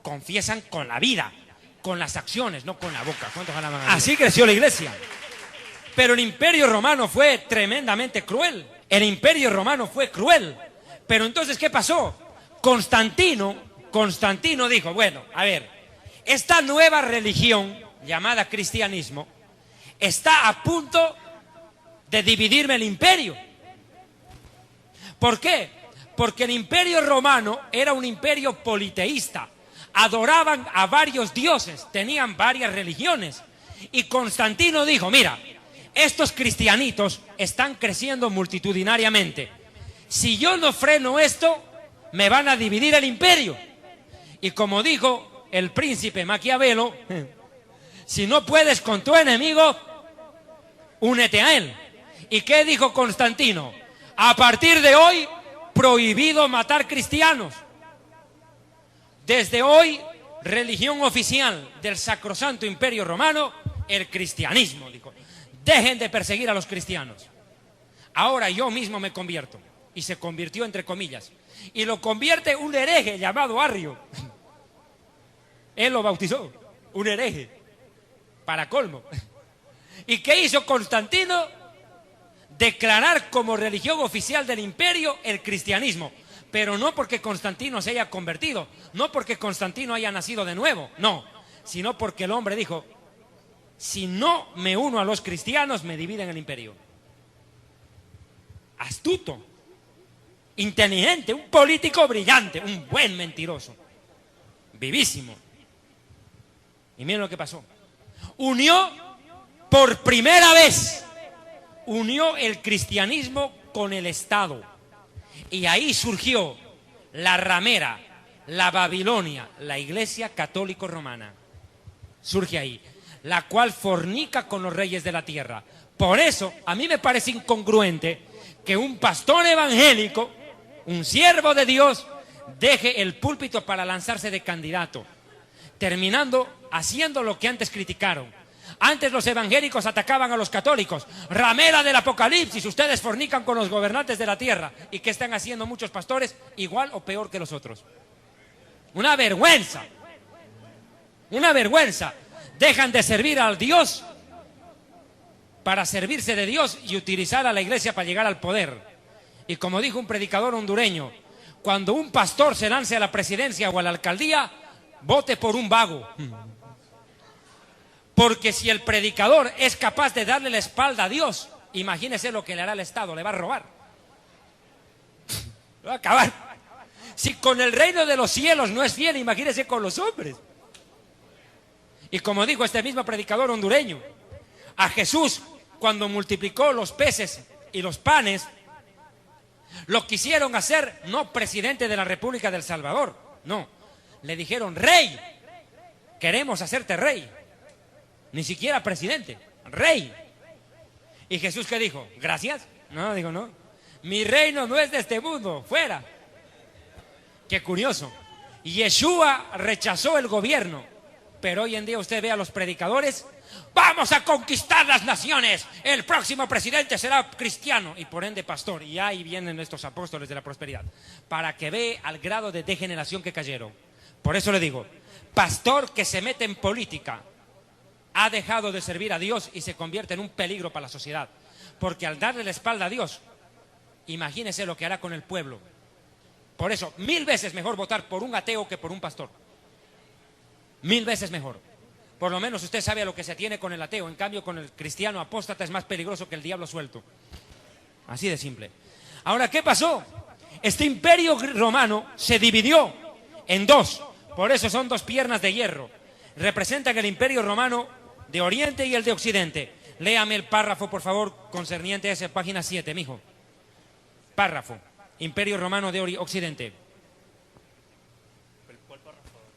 [SPEAKER 1] confiesan con la vida, con las acciones, no con la boca. ¿Cuántos alaban a Dios? Así creció la iglesia. Pero el Imperio Romano fue tremendamente cruel. El Imperio Romano fue cruel. Pero entonces, ¿qué pasó? Constantino dijo, bueno, a ver, esta nueva religión llamada cristianismo está a punto de dividirme el imperio. ¿Por qué? Porque el Imperio Romano era un imperio politeísta. Adoraban a varios dioses, tenían varias religiones. Y Constantino dijo, mira, estos cristianitos están creciendo multitudinariamente. Si yo no freno esto, me van a dividir el imperio. Y como dijo el príncipe Maquiavelo, si no puedes con tu enemigo, únete a él. ¿Y qué dijo Constantino? A partir de hoy, prohibido matar cristianos. Desde hoy, religión oficial del Sacrosanto Imperio Romano, el cristianismo, dijo. Dejen de perseguir a los cristianos. Ahora yo mismo me convierto. Y se convirtió entre comillas. Y lo convierte un hereje llamado Arrio. Él lo bautizó, un hereje, para colmo. ¿Y qué hizo Constantino? Declarar como religión oficial del imperio el cristianismo. Pero no porque Constantino se haya convertido, no porque Constantino haya nacido de nuevo, no, sino porque el hombre dijo, si no me uno a los cristianos, me dividen el imperio. Astuto, inteligente, un político brillante, un buen mentiroso, vivísimo. Y miren lo que pasó. Unió por primera vez, unió el cristianismo con el Estado. Y ahí surgió la ramera, la Babilonia, la Iglesia Católico Romana. Surge ahí. la cual fornica con los reyes de la tierra. Por eso, a mí me parece incongruente que un pastor evangélico, un siervo de Dios, deje el púlpito para lanzarse de candidato, terminando haciendo lo que antes criticaron. Antes los evangélicos atacaban a los católicos. Ramera del Apocalipsis, ustedes fornican con los gobernantes de la tierra. ¿Y qué están haciendo muchos pastores? Igual o peor que los otros. Una vergüenza. Una vergüenza. Dejan de servir al Dios para servirse de Dios y utilizar a la iglesia para llegar al poder. Y como dijo un predicador hondureño, cuando un pastor se lance a la presidencia o a la alcaldía, vote por un vago. Porque si el predicador es capaz de darle la espalda a Dios, imagínese lo que le hará el Estado, le va a robar. Lo va a acabar. Si con el reino de los cielos no es fiel, imagínese con los hombres. Y como dijo este mismo predicador hondureño, a Jesús, cuando multiplicó los peces y los panes, lo quisieron hacer no presidente de la República del Salvador, no. Le dijeron, rey, queremos hacerte rey. Ni siquiera presidente, rey. ¿Y Jesús qué dijo? ¿Gracias? No, digo no. Mi reino no es de este mundo, fuera. Qué curioso. Yeshua rechazó el gobierno, pero hoy en día usted ve a los predicadores, vamos a conquistar las naciones, el próximo presidente será cristiano y por ende pastor. Y ahí vienen estos apóstoles de la prosperidad, para que vea al grado de degeneración que cayeron. Por eso le digo, pastor que se mete en política, ha dejado de servir a Dios y se convierte en un peligro para la sociedad. Porque al darle la espalda a Dios, imagínese lo que hará con el pueblo. Por eso, 1000 veces mejor votar por un ateo que por un pastor. 1000 veces mejor. Por lo menos usted sabe a lo que se atiene con el ateo. En cambio, con el cristiano apóstata es más peligroso que el diablo suelto. Así de simple. Ahora, ¿qué pasó? Este imperio romano se dividió en dos. Por eso son dos piernas de hierro. Representan el imperio romano de Oriente y el de Occidente. Léame el párrafo, por favor, concerniente a esa página 7, mijo. Párrafo. Imperio Romano de Occidente.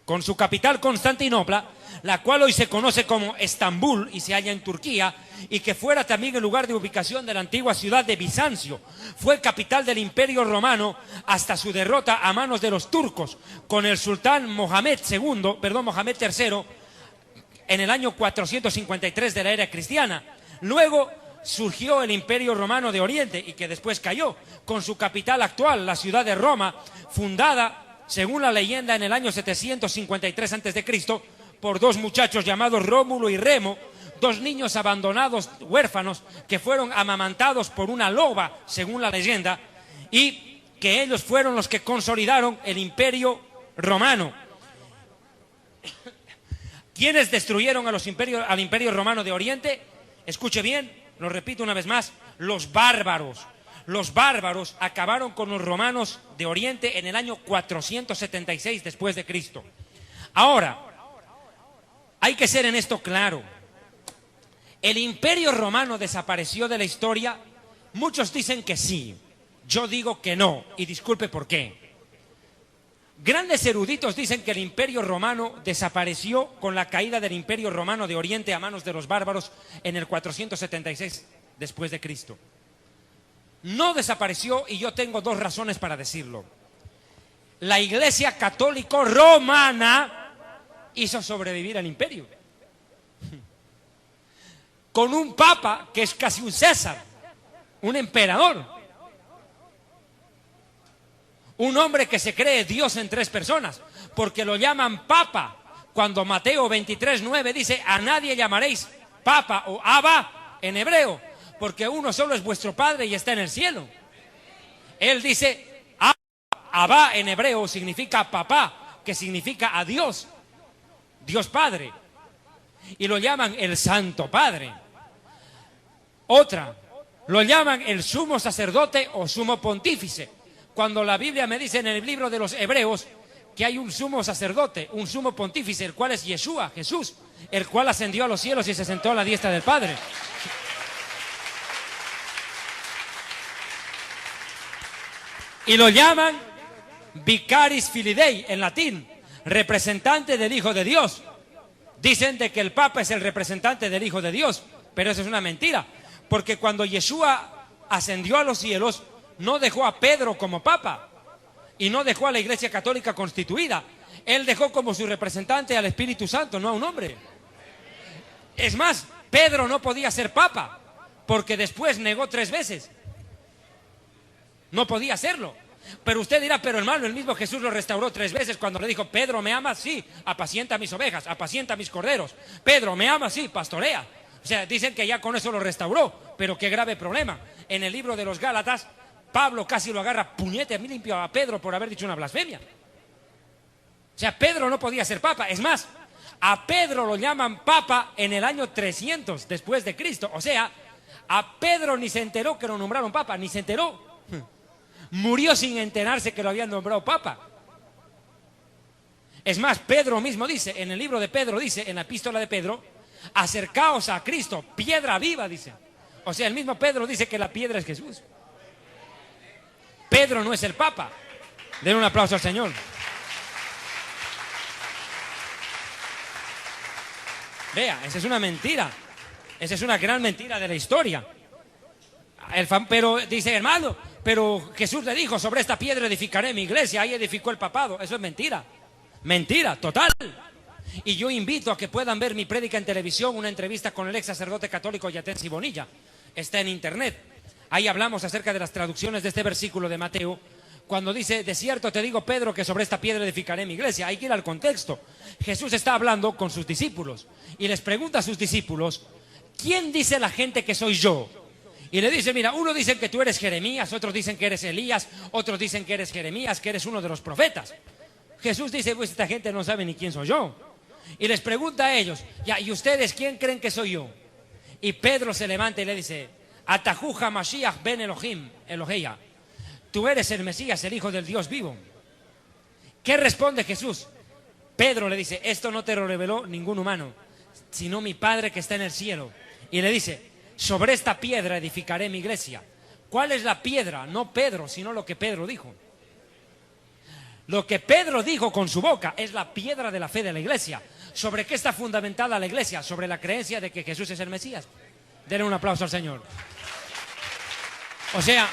[SPEAKER 1] Con su capital Constantinopla, la cual hoy se conoce como Estambul y se halla en Turquía, y que fuera también el lugar de ubicación de la antigua ciudad de Bizancio. Fue capital del Imperio Romano hasta su derrota a manos de los turcos, con el sultán Mohamed III, en el año 453 de la era cristiana. Luego surgió el Imperio Romano de Oriente y que después cayó, con su capital actual, la ciudad de Roma, fundada, según la leyenda, en el año 753 a.C., por dos muchachos llamados Rómulo y Remo, dos niños abandonados, huérfanos, que fueron amamantados por una loba, según la leyenda, y que ellos fueron los que consolidaron el Imperio Romano. ¿Quiénes destruyeron al Imperio Romano de Oriente? Escuche bien, lo repito una vez más, los bárbaros. Los bárbaros acabaron con los romanos de Oriente en el año 476 después de Cristo. Ahora, hay que ser en esto claro. ¿El Imperio Romano desapareció de la historia? Muchos dicen que sí, yo digo que no, y disculpe por qué. Grandes eruditos dicen que el Imperio Romano desapareció con la caída del Imperio Romano de Oriente a manos de los bárbaros en el 476 después de Cristo. No desapareció y yo tengo dos razones para decirlo. La Iglesia Católica Romana hizo sobrevivir al imperio. Con un papa que es casi un César, un emperador. Un hombre que se cree Dios en tres personas, porque lo llaman papa, cuando Mateo 23:9 dice, a nadie llamaréis papa o abba en hebreo, porque uno solo es vuestro Padre y está en el cielo. Él dice, abba en hebreo significa papá, que significa a Dios, Dios Padre, y lo llaman el Santo Padre. Otra, lo llaman el sumo sacerdote o sumo pontífice, cuando la Biblia me dice en el libro de los Hebreos que hay un sumo sacerdote, un sumo pontífice, el cual es Yeshua, Jesús, el cual ascendió a los cielos y se sentó a la diestra del Padre. Y lo llaman Vicaris Filii Dei en latín, representante del Hijo de Dios. Dicen de que el Papa es el representante del Hijo de Dios, pero eso es una mentira, porque cuando Yeshua ascendió a los cielos, no dejó a Pedro como Papa y no dejó a la Iglesia Católica constituida. Él dejó como su representante al Espíritu Santo, no a un hombre. Es más, Pedro no podía ser Papa, porque después negó 3 veces. No podía hacerlo. Pero usted dirá, pero hermano, el mismo Jesús lo restauró 3 veces cuando le dijo: Pedro, ¿me amas? Sí, apacienta mis ovejas, apacienta mis corderos. Pedro, ¿me amas? Sí, pastorea. O sea, dicen que ya con eso lo restauró, pero qué grave problema. En el libro de los Gálatas, Pablo casi lo agarra puñete a mí limpio a Pedro por haber dicho una blasfemia. O sea, Pedro no podía ser Papa. Es más, a Pedro lo llaman Papa en el año 300 después de Cristo. O sea, a Pedro ni se enteró que lo nombraron Papa, ni se enteró. Murió sin enterarse que lo habían nombrado Papa. Es más, Pedro mismo dice, en el libro de Pedro dice, en la epístola de Pedro: acercaos a Cristo, piedra viva, dice. O sea, el mismo Pedro dice que la piedra es Jesús. Pedro no es el Papa. Den un aplauso al Señor. Vea, esa es una mentira. Esa es una gran mentira de la historia. Pero dice, hermano, pero Jesús le dijo: sobre esta piedra edificaré mi iglesia. Ahí edificó el papado. Eso es mentira. Mentira, total. Y yo invito a que puedan ver mi prédica en televisión, una entrevista con el ex sacerdote católico Yatensi Bonilla. Está en internet. Ahí hablamos acerca de las traducciones de este versículo de Mateo, cuando dice: de cierto te digo, Pedro, que sobre esta piedra edificaré mi iglesia. Hay que ir al contexto. Jesús está hablando con sus discípulos y les pregunta a sus discípulos: ¿quién dice la gente que soy yo? Y le dice: mira, uno dice que tú eres Jeremías, otros dicen que eres Elías, otros dicen que eres Jeremías, que eres uno de los profetas. Jesús dice: pues esta gente no sabe ni quién soy yo. Y les pregunta a ellos: ya, ¿y ustedes quién creen que soy yo? Y Pedro se levanta y le dice: Atajuja Mashiach ben Elohim, Eloheya. Tú eres el Mesías, el Hijo del Dios vivo. ¿Qué responde Jesús? Pedro le dice: esto no te lo reveló ningún humano, sino mi Padre que está en el cielo. Y le dice: sobre esta piedra edificaré mi iglesia. ¿Cuál es la piedra? No Pedro, sino lo que Pedro dijo. Lo que Pedro dijo con su boca es la piedra de la fe de la iglesia. ¿Sobre qué está fundamentada la iglesia? Sobre la creencia de que Jesús es el Mesías. Denle un aplauso al Señor. O sea,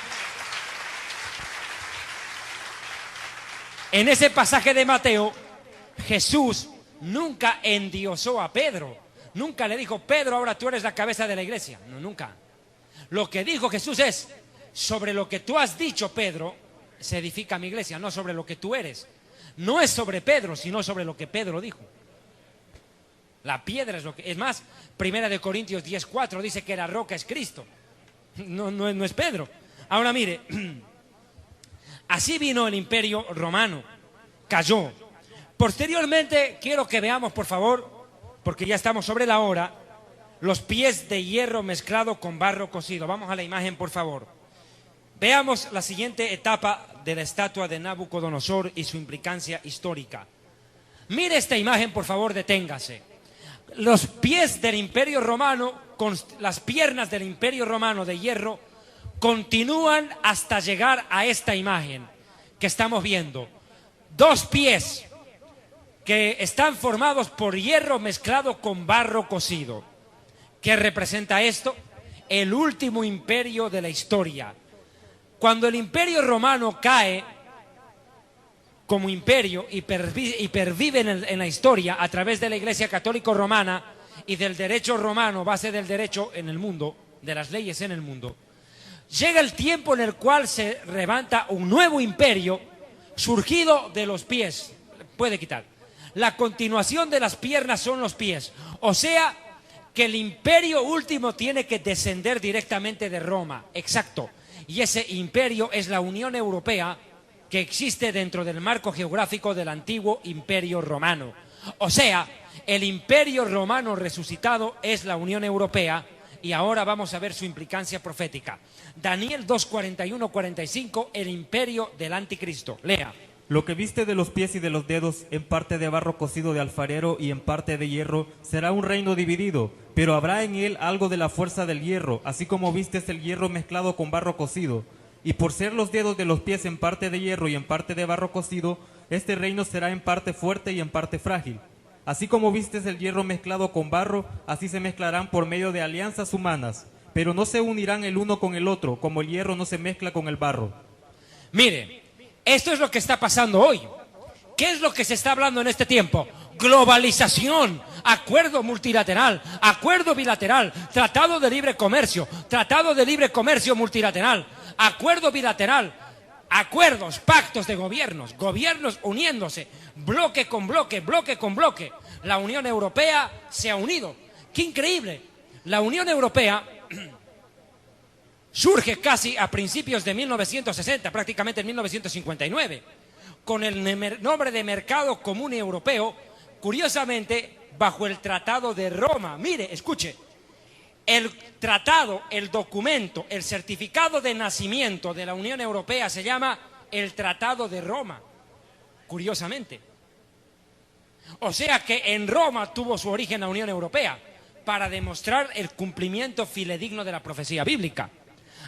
[SPEAKER 1] en ese pasaje de Mateo, Jesús nunca endiosó a Pedro. Nunca le dijo: Pedro, ahora tú eres la cabeza de la iglesia. No, nunca. Lo que dijo Jesús es: sobre lo que tú has dicho, Pedro, se edifica mi iglesia, no sobre lo que tú eres. No es sobre Pedro, sino sobre lo que Pedro dijo. La piedra es lo que... Es más, 1 Corintios 10:4 dice que la roca es Cristo. No es Pedro. Ahora mire, así vino el Imperio Romano. Cayó. Posteriormente, quiero que veamos, por favor, porque ya estamos sobre la hora, los pies de hierro mezclado con barro cocido. Vamos a la imagen, por favor. Veamos la siguiente etapa de la estatua de Nabucodonosor y su implicancia histórica. Mire esta imagen, por favor, deténgase. Los pies del Imperio Romano, con las piernas del Imperio Romano de hierro, continúan hasta llegar a esta imagen que estamos viendo. 2 pies que están formados por hierro mezclado con barro cocido. ¿Qué representa esto? El último imperio de la historia. Cuando el Imperio Romano cae como imperio y pervive en la historia a través de la Iglesia Católica Romana y del derecho romano, base del derecho en el mundo, de las leyes en el mundo, llega el tiempo en el cual se levanta un nuevo imperio surgido de los pies. Puede quitar. La continuación de las piernas son los pies. O sea, que el imperio último tiene que descender directamente de Roma. Exacto. Y ese imperio es la Unión Europea, que existe dentro del marco geográfico del antiguo Imperio Romano. O sea, el Imperio Romano resucitado es la Unión Europea, y ahora vamos a ver su implicancia profética. Daniel 2:41-45, el imperio del anticristo. Lea.
[SPEAKER 2] Lo que viste de los pies y de los dedos, en parte de barro cocido de alfarero y en parte de hierro, será un reino dividido, pero habrá en él algo de la fuerza del hierro, así como vistes el hierro mezclado con barro cocido. Y por ser los dedos de los pies en parte de hierro y en parte de barro cocido, este reino será en parte fuerte y en parte frágil. Así como vistes el hierro mezclado con barro, así se mezclarán por medio de alianzas humanas, pero no se unirán el uno con el otro, como el hierro no se mezcla con el barro.
[SPEAKER 1] Mire, esto es lo que está pasando hoy. ¿Qué es lo que se está hablando en este tiempo? Globalización, acuerdo multilateral, acuerdo bilateral, tratado de libre comercio multilateral, acuerdo bilateral, acuerdos, pactos de gobiernos, gobiernos uniéndose, bloque con bloque, bloque con bloque. La Unión Europea se ha unido. ¡Qué increíble! La Unión Europea surge casi a principios de 1960, prácticamente en 1959, con el nombre de Mercado Común Europeo, curiosamente bajo el Tratado de Roma. Mire, escuche, el tratado, el documento, el certificado de nacimiento de la Unión Europea se llama el Tratado de Roma, curiosamente. O sea que en Roma tuvo su origen la Unión Europea, para demostrar el cumplimiento fidedigno de la profecía bíblica.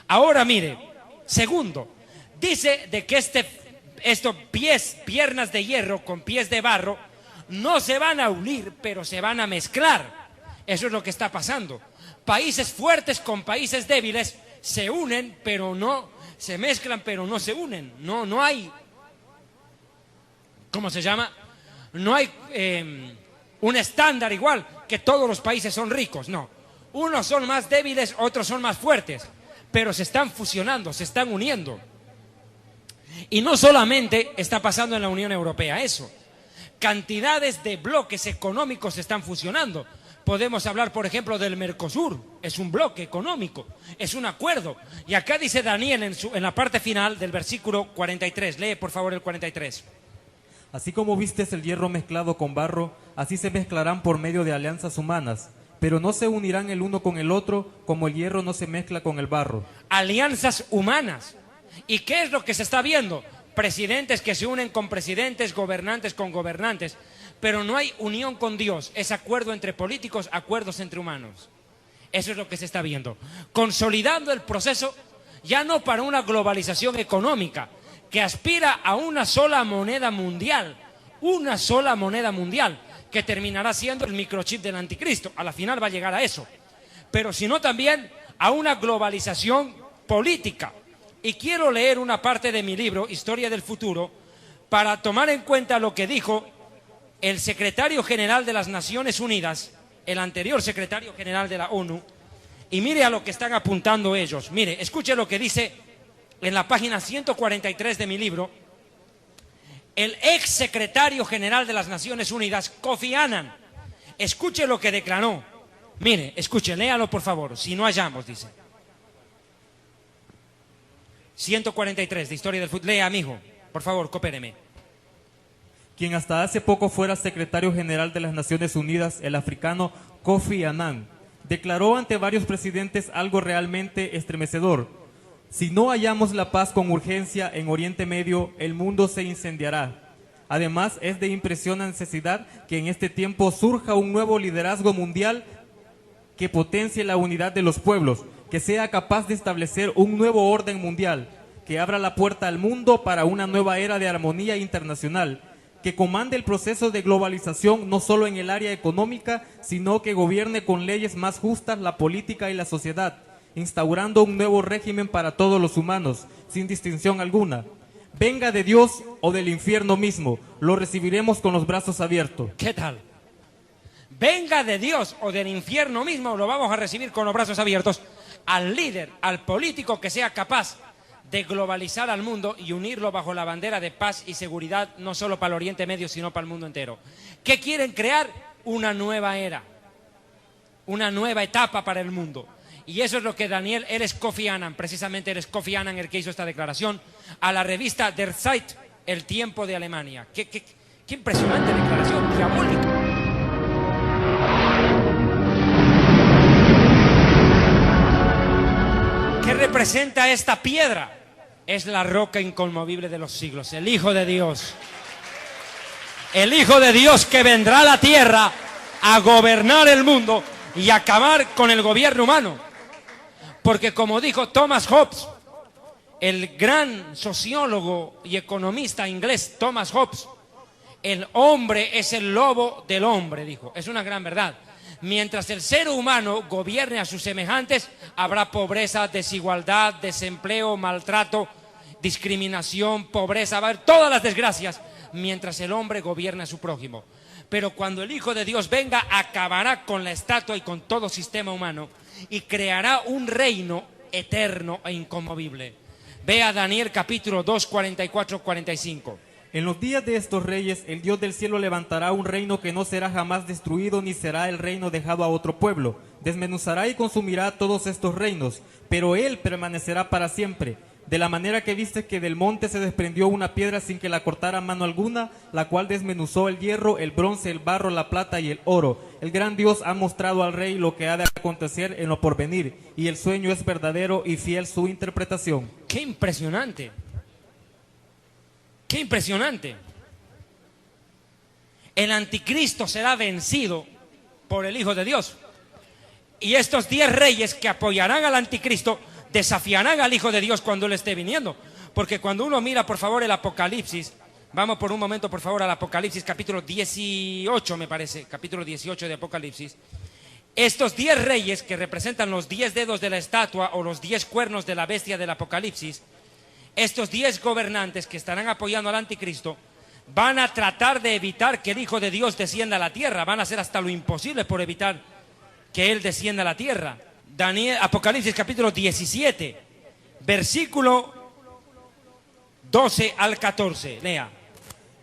[SPEAKER 1] Ahora mire, segundo, dice de que estos piernas de hierro con pies de barro, no se van a unir, pero se van a mezclar. Eso es lo que está pasando. Países fuertes con países débiles se unen, pero no, se mezclan, pero no se unen. No hay, ¿cómo se llama? No hay un estándar igual, que todos los países son ricos, no. Unos son más débiles, otros son más fuertes, pero se están fusionando, se están uniendo. Y no solamente está pasando en la Unión Europea eso. Cantidades de bloques económicos se están fusionando. Podemos hablar, por ejemplo, del Mercosur. Es un bloque económico, es un acuerdo. Y acá dice Daniel en la parte final del versículo 43. Lee, por favor, el 43.
[SPEAKER 2] Así como vistes el hierro mezclado con barro, así se mezclarán por medio de alianzas humanas, pero no se unirán el uno con el otro, como el hierro no se mezcla con el barro.
[SPEAKER 1] Alianzas humanas. ¿Y qué es lo que se está viendo? Presidentes que se unen con presidentes, gobernantes con gobernantes, pero no hay unión con Dios. Es acuerdo entre políticos, acuerdos entre humanos. Eso es lo que se está viendo. Consolidando el proceso, ya no para una globalización económica, que aspira a una sola moneda mundial, que terminará siendo el microchip del anticristo. A la final va a llegar a eso. Pero sino también a una globalización política. Y quiero leer una parte de mi libro, Historia del Futuro, para tomar en cuenta lo que dijo el secretario general de las Naciones Unidas, el anterior secretario general de la ONU, y mire a lo que están apuntando ellos. Mire, escuche lo que dice en la página 143 de mi libro, el ex secretario general de las Naciones Unidas, Kofi Annan. Escuche lo que declaró. Mire, escuche, léalo por favor, si no hallamos, dice. 143 de Historia del Fútbol. Lea, amigo, por favor, coopéreme.
[SPEAKER 2] Quien hasta hace poco fuera secretario general de las Naciones Unidas, el africano Kofi Annan, declaró ante varios presidentes algo realmente estremecedor. Si no hallamos la paz con urgencia en Oriente Medio, el mundo se incendiará. Además, es de impresión necesidad que en este tiempo surja un nuevo liderazgo mundial que potencie la unidad de los pueblos, que sea capaz de establecer un nuevo orden mundial, que abra la puerta al mundo para una nueva era de armonía internacional, que comande el proceso de globalización no solo en el área económica, sino que gobierne con leyes más justas la política y la sociedad, instaurando un nuevo régimen para todos los humanos, sin distinción alguna. Venga de Dios o del infierno mismo, lo recibiremos con los brazos abiertos.
[SPEAKER 1] ¿Qué tal? Venga de Dios o del infierno mismo, lo vamos a recibir con los brazos abiertos. Al líder, al político que sea capaz de globalizar al mundo y unirlo bajo la bandera de paz y seguridad, no solo para el Oriente Medio, sino para el mundo entero. ¿Qué quieren crear? Una nueva era, una nueva etapa para el mundo. Y eso es lo que Daniel, él es Kofi Annan, precisamente él es Kofi Annan el que hizo esta declaración a la revista Der Zeit, El Tiempo de Alemania. Qué impresionante declaración, diabólica. ¿Qué representa esta piedra? Es la roca inconmovible de los siglos, el Hijo de Dios. El Hijo de Dios que vendrá a la tierra a gobernar el mundo y acabar con el gobierno humano. Porque como dijo Thomas Hobbes, el gran sociólogo y economista inglés Thomas Hobbes, El hombre es el lobo del hombre, dijo. Es una gran verdad. Mientras el ser humano gobierne a sus semejantes, habrá pobreza, desigualdad, desempleo, maltrato, discriminación, pobreza, va a haber todas las desgracias, mientras el hombre gobierne a su prójimo. Pero cuando el Hijo de Dios venga, acabará con la estatua y con todo sistema humano y creará un reino eterno e inconmovible. Ve a Daniel capítulo 2, 44, 45.
[SPEAKER 2] En los días de estos reyes, el Dios del cielo levantará un reino que no será jamás destruido, ni será el reino dejado a otro pueblo. Desmenuzará y consumirá todos estos reinos, pero él permanecerá para siempre. De la manera que viste que del monte se desprendió una piedra sin que la cortara mano alguna, la cual desmenuzó el hierro, el bronce, el barro, la plata y el oro. El gran Dios ha mostrado al rey lo que ha de acontecer en lo porvenir, y el sueño es verdadero y fiel su interpretación.
[SPEAKER 1] ¡Qué impresionante! ¡Qué impresionante! El anticristo será vencido por el Hijo de Dios. Y estos 10 reyes que apoyarán al anticristo desafiarán al Hijo de Dios cuando Él esté viniendo. Porque cuando uno mira, por favor, el Apocalipsis, vamos por un momento, por favor, al Apocalipsis, capítulo 18, me parece, capítulo 18 de Apocalipsis. Estos 10 reyes que representan los 10 dedos de la estatua o los 10 cuernos de la bestia del Apocalipsis, estos 10 gobernantes que estarán apoyando al anticristo van a tratar de evitar que el Hijo de Dios descienda a la tierra. Van a hacer hasta lo imposible por evitar que Él descienda a la tierra. Apocalipsis capítulo 17, versículo 12 al 14. Lea.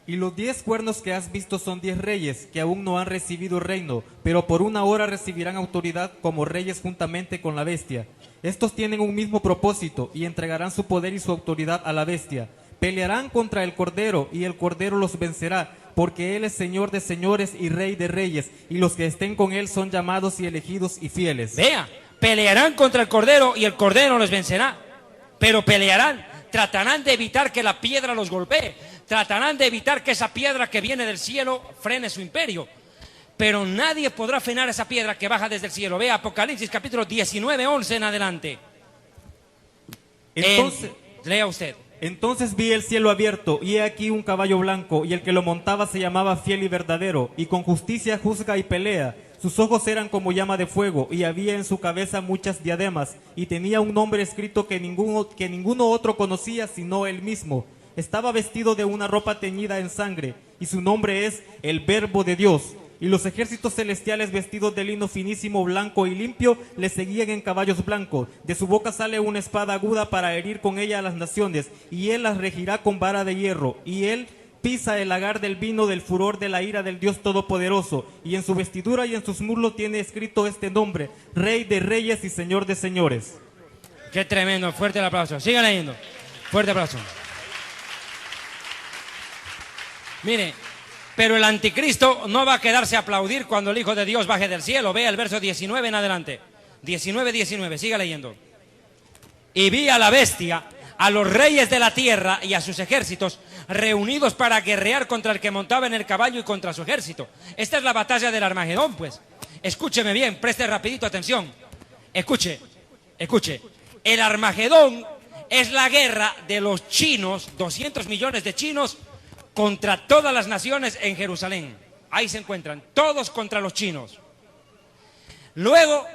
[SPEAKER 2] Y los 10 cuernos que has visto son 10 reyes, que aún no han recibido reino, pero por una hora recibirán autoridad como reyes juntamente con la bestia. Estos tienen un mismo propósito, y entregarán su poder y su autoridad a la bestia. Pelearán contra el Cordero, y el Cordero los vencerá, porque Él es Señor de señores y Rey de reyes, y los que estén con Él son llamados y elegidos y fieles.
[SPEAKER 1] Vea, pelearán contra el Cordero, y el Cordero los vencerá. Pero pelearán, tratarán de evitar que la piedra los golpee, tratarán de evitar que esa piedra que viene del cielo frene su imperio. Pero nadie podrá frenar esa piedra que baja desde el cielo. Vea Apocalipsis capítulo 19, 11 en adelante. Lea usted.
[SPEAKER 2] Entonces vi el cielo abierto, y he aquí un caballo blanco, y el que lo montaba se llamaba Fiel y Verdadero, y con justicia juzga y pelea. Sus ojos eran como llama de fuego, y había en su cabeza muchas diademas, y tenía un nombre escrito que ninguno otro conocía sino él mismo. Estaba vestido de una ropa teñida en sangre, y su nombre es el Verbo de Dios. Y los ejércitos celestiales vestidos de lino finísimo, blanco y limpio, le seguían en caballos blancos. De su boca sale una espada aguda para herir con ella a las naciones, y él las regirá con vara de hierro. Y él pisa el lagar del vino del furor de la ira del Dios Todopoderoso, y en su vestidura y en sus muslos tiene escrito este nombre: Rey de Reyes y Señor de Señores.
[SPEAKER 1] Qué tremendo, fuerte el aplauso. Sigan leyendo, fuerte aplauso. Mire, pero el anticristo no va a quedarse a aplaudir cuando el Hijo de Dios baje del cielo. Vea el verso 19 en adelante. 19, siga leyendo. Y vi a la bestia, a los reyes de la tierra y a sus ejércitos reunidos para guerrear contra el que montaba en el caballo y contra su ejército. Esta es la batalla del Armagedón, pues. Escúcheme bien, preste rapidito atención. Escuche. El Armagedón es la guerra de los chinos, 200 millones de chinos, contra todas las naciones en Jerusalén. Ahí se encuentran, todos contra los chinos. Luego,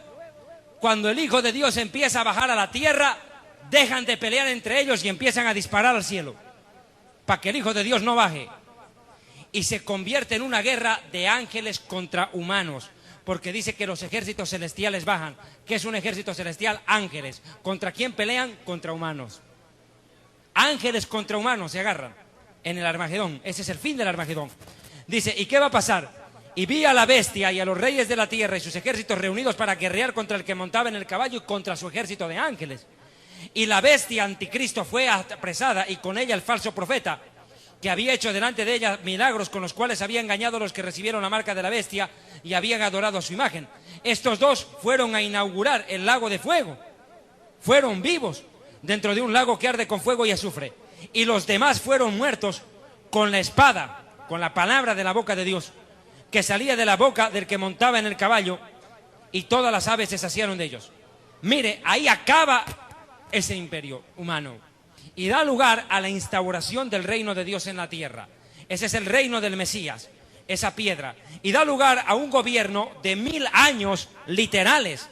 [SPEAKER 1] cuando el Hijo de Dios empieza a bajar a la tierra, dejan de pelear entre ellos y empiezan a disparar al cielo, para que el Hijo de Dios no baje. Y se convierte en una guerra de ángeles contra humanos, porque dice que los ejércitos celestiales bajan. ¿Qué es un ejército celestial? Ángeles. ¿Contra quién pelean? Contra humanos. Ángeles contra humanos se agarran en el Armagedón. Ese es el fin del Armagedón. Dice, ¿y qué va a pasar? Y vi a la bestia y a los reyes de la tierra y sus ejércitos reunidos para guerrear contra el que montaba en el caballo y contra su ejército de ángeles. Y la bestia anticristo fue apresada, y con ella el falso profeta, que había hecho delante de ella milagros con los cuales había engañado a los que recibieron la marca de la bestia y habían adorado a su imagen. Estos dos fueron a inaugurar el lago de fuego. Fueron vivos dentro de un lago que arde con fuego y azufre. Y los demás fueron muertos con la espada, con la palabra de la boca de Dios, que salía de la boca del que montaba en el caballo, y todas las aves se saciaron de ellos. Mire, ahí acaba ese imperio humano y da lugar a la instauración del reino de Dios en la tierra. Ese es el reino del Mesías, esa piedra. Y da lugar a un gobierno de 1000 años literales.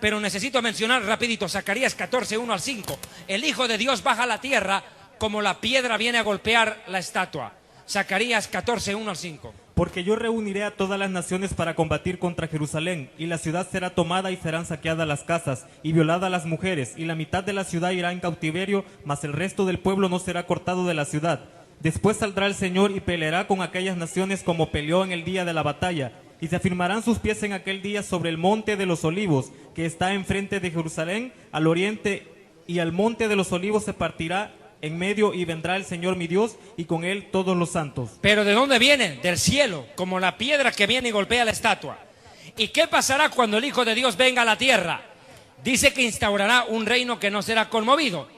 [SPEAKER 1] Pero necesito mencionar rapidito, Zacarías 14, 1 al 5. El Hijo de Dios baja a la tierra como la piedra viene a golpear la estatua. Zacarías 14, 1 al 5.
[SPEAKER 2] Porque yo reuniré a todas las naciones para combatir contra Jerusalén, y la ciudad será tomada y serán saqueadas las casas, y violadas las mujeres, y la mitad de la ciudad irá en cautiverio, mas el resto del pueblo no será cortado de la ciudad. Después saldrá el Señor y peleará con aquellas naciones como peleó en el día de la batalla, y se afirmarán sus pies en aquel día sobre el monte de los olivos, que está enfrente de Jerusalén, al oriente, y al monte de los olivos se partirá en medio, y vendrá el Señor mi Dios, y con él todos los santos.
[SPEAKER 1] ¿Pero de dónde viene? Del cielo, como la piedra que viene y golpea la estatua. ¿Y qué pasará cuando el Hijo de Dios venga a la tierra? Dice que instaurará un reino que no será conmovido.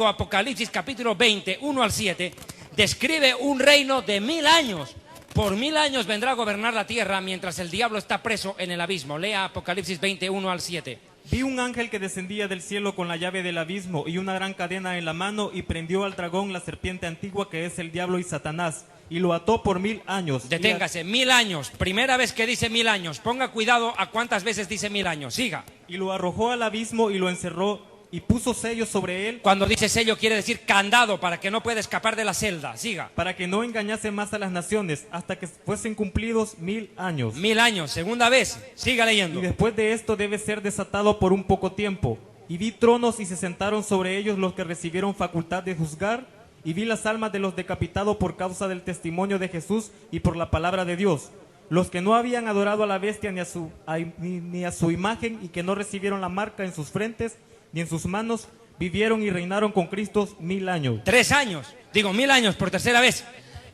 [SPEAKER 1] Apocalipsis capítulo 20, 1 al 7, describe un reino de 1000 años. Por 1000 años vendrá a gobernar la tierra mientras el diablo está preso en el abismo. Lea Apocalipsis 20, 1 al 7.
[SPEAKER 2] Vi un ángel que descendía del cielo con la llave del abismo y una gran cadena en la mano, y prendió al dragón, la serpiente antigua, que es el diablo y Satanás, y lo ató por 1000 años.
[SPEAKER 1] Deténgase, 1000 años. Primera vez que dice 1000 años. Ponga cuidado a cuántas veces dice 1000 años. Siga.
[SPEAKER 2] Y lo arrojó al abismo y lo encerró, y puso sellos sobre él.
[SPEAKER 1] Cuando dice sello quiere decir candado, para que no pueda escapar de la celda. Siga.
[SPEAKER 2] Para que no engañase más a las naciones, hasta que fuesen cumplidos 1000 años.
[SPEAKER 1] 1000 años, segunda vez. Siga leyendo.
[SPEAKER 2] Y después de esto debe ser desatado por un poco tiempo. Y vi tronos, y se sentaron sobre ellos los que recibieron facultad de juzgar. Y vi las almas de los decapitados por causa del testimonio de Jesús y por la palabra de Dios. Los que no habían adorado a la bestia ni a su imagen, y que no recibieron la marca en sus frentes ni en sus manos, vivieron y reinaron con Cristo 1000 años.
[SPEAKER 1] 3 años, 1000 años por tercera vez.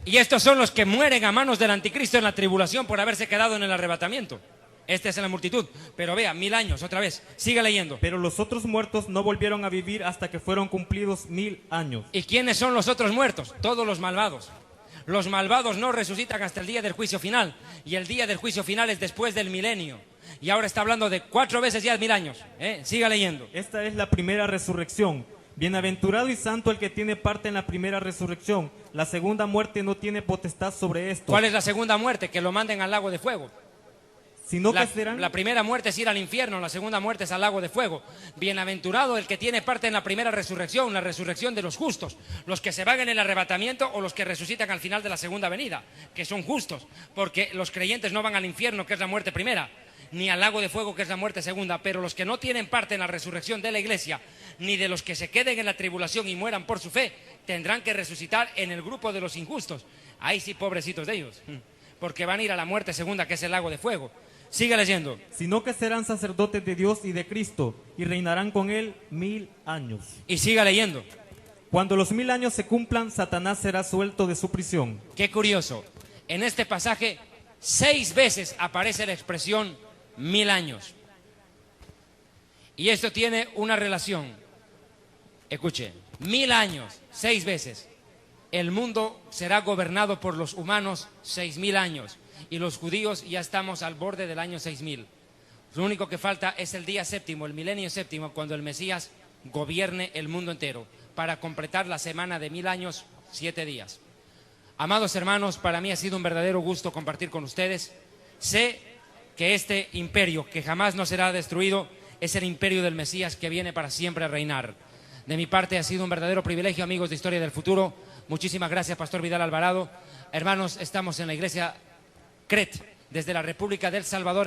[SPEAKER 1] Y estos son los que mueren a manos del anticristo en la tribulación por haberse quedado en el arrebatamiento. Esta es la multitud, pero vea, 1000 años otra vez. Siga leyendo.
[SPEAKER 2] Pero los otros muertos no volvieron a vivir hasta que fueron cumplidos 1000 años.
[SPEAKER 1] ¿Y quiénes son los otros muertos? Todos los malvados. Los malvados no resucitan hasta el día del juicio final, y el día del juicio final es después del milenio. Y ahora está hablando de 4 veces ya 1000 años. Siga leyendo.
[SPEAKER 2] Esta es la primera resurrección. Bienaventurado y santo el que tiene parte en la primera resurrección. La segunda muerte no tiene potestad sobre esto.
[SPEAKER 1] ¿Cuál es la segunda muerte? Que lo manden al lago de fuego.
[SPEAKER 2] Sino que serán...
[SPEAKER 1] La primera muerte es ir al infierno, la segunda muerte es al lago de fuego. Bienaventurado el que tiene parte en la primera resurrección, la resurrección de los justos, los que se van en el arrebatamiento o los que resucitan al final de la segunda venida, que son justos, porque los creyentes no van al infierno, que es la muerte primera, ni al lago de fuego, que es la muerte segunda, pero los que no tienen parte en la resurrección de la iglesia, ni de los que se queden en la tribulación y mueran por su fe, tendrán que resucitar en el grupo de los injustos. Ahí sí, pobrecitos de ellos, porque van a ir a la muerte segunda, que es el lago de fuego. Sigue leyendo.
[SPEAKER 2] Sino que serán sacerdotes de Dios y de Cristo, y reinarán con él 1000 años.
[SPEAKER 1] Y siga leyendo.
[SPEAKER 2] Cuando los 1000 años se cumplan, Satanás será suelto de su prisión.
[SPEAKER 1] Qué curioso. En este pasaje 6 veces aparece la expresión 1000 años. Y esto tiene una relación. Escuche, 1000 años, 6 veces. El mundo será gobernado por los humanos 6000 años. Y los judíos ya estamos al borde del año 6000. Lo único que falta es el día séptimo, el milenio séptimo, cuando el Mesías gobierne el mundo entero, para completar la semana de 1000 años, 7 días. Amados hermanos, para mí ha sido un verdadero gusto compartir con ustedes. Sé que este imperio, que jamás no será destruido, es el imperio del Mesías que viene para siempre a reinar. De mi parte ha sido un verdadero privilegio, amigos de Historia del Futuro. Muchísimas gracias, Pastor Vidal Alvarado. Hermanos, estamos en la iglesia CRET, desde la República del Salvador.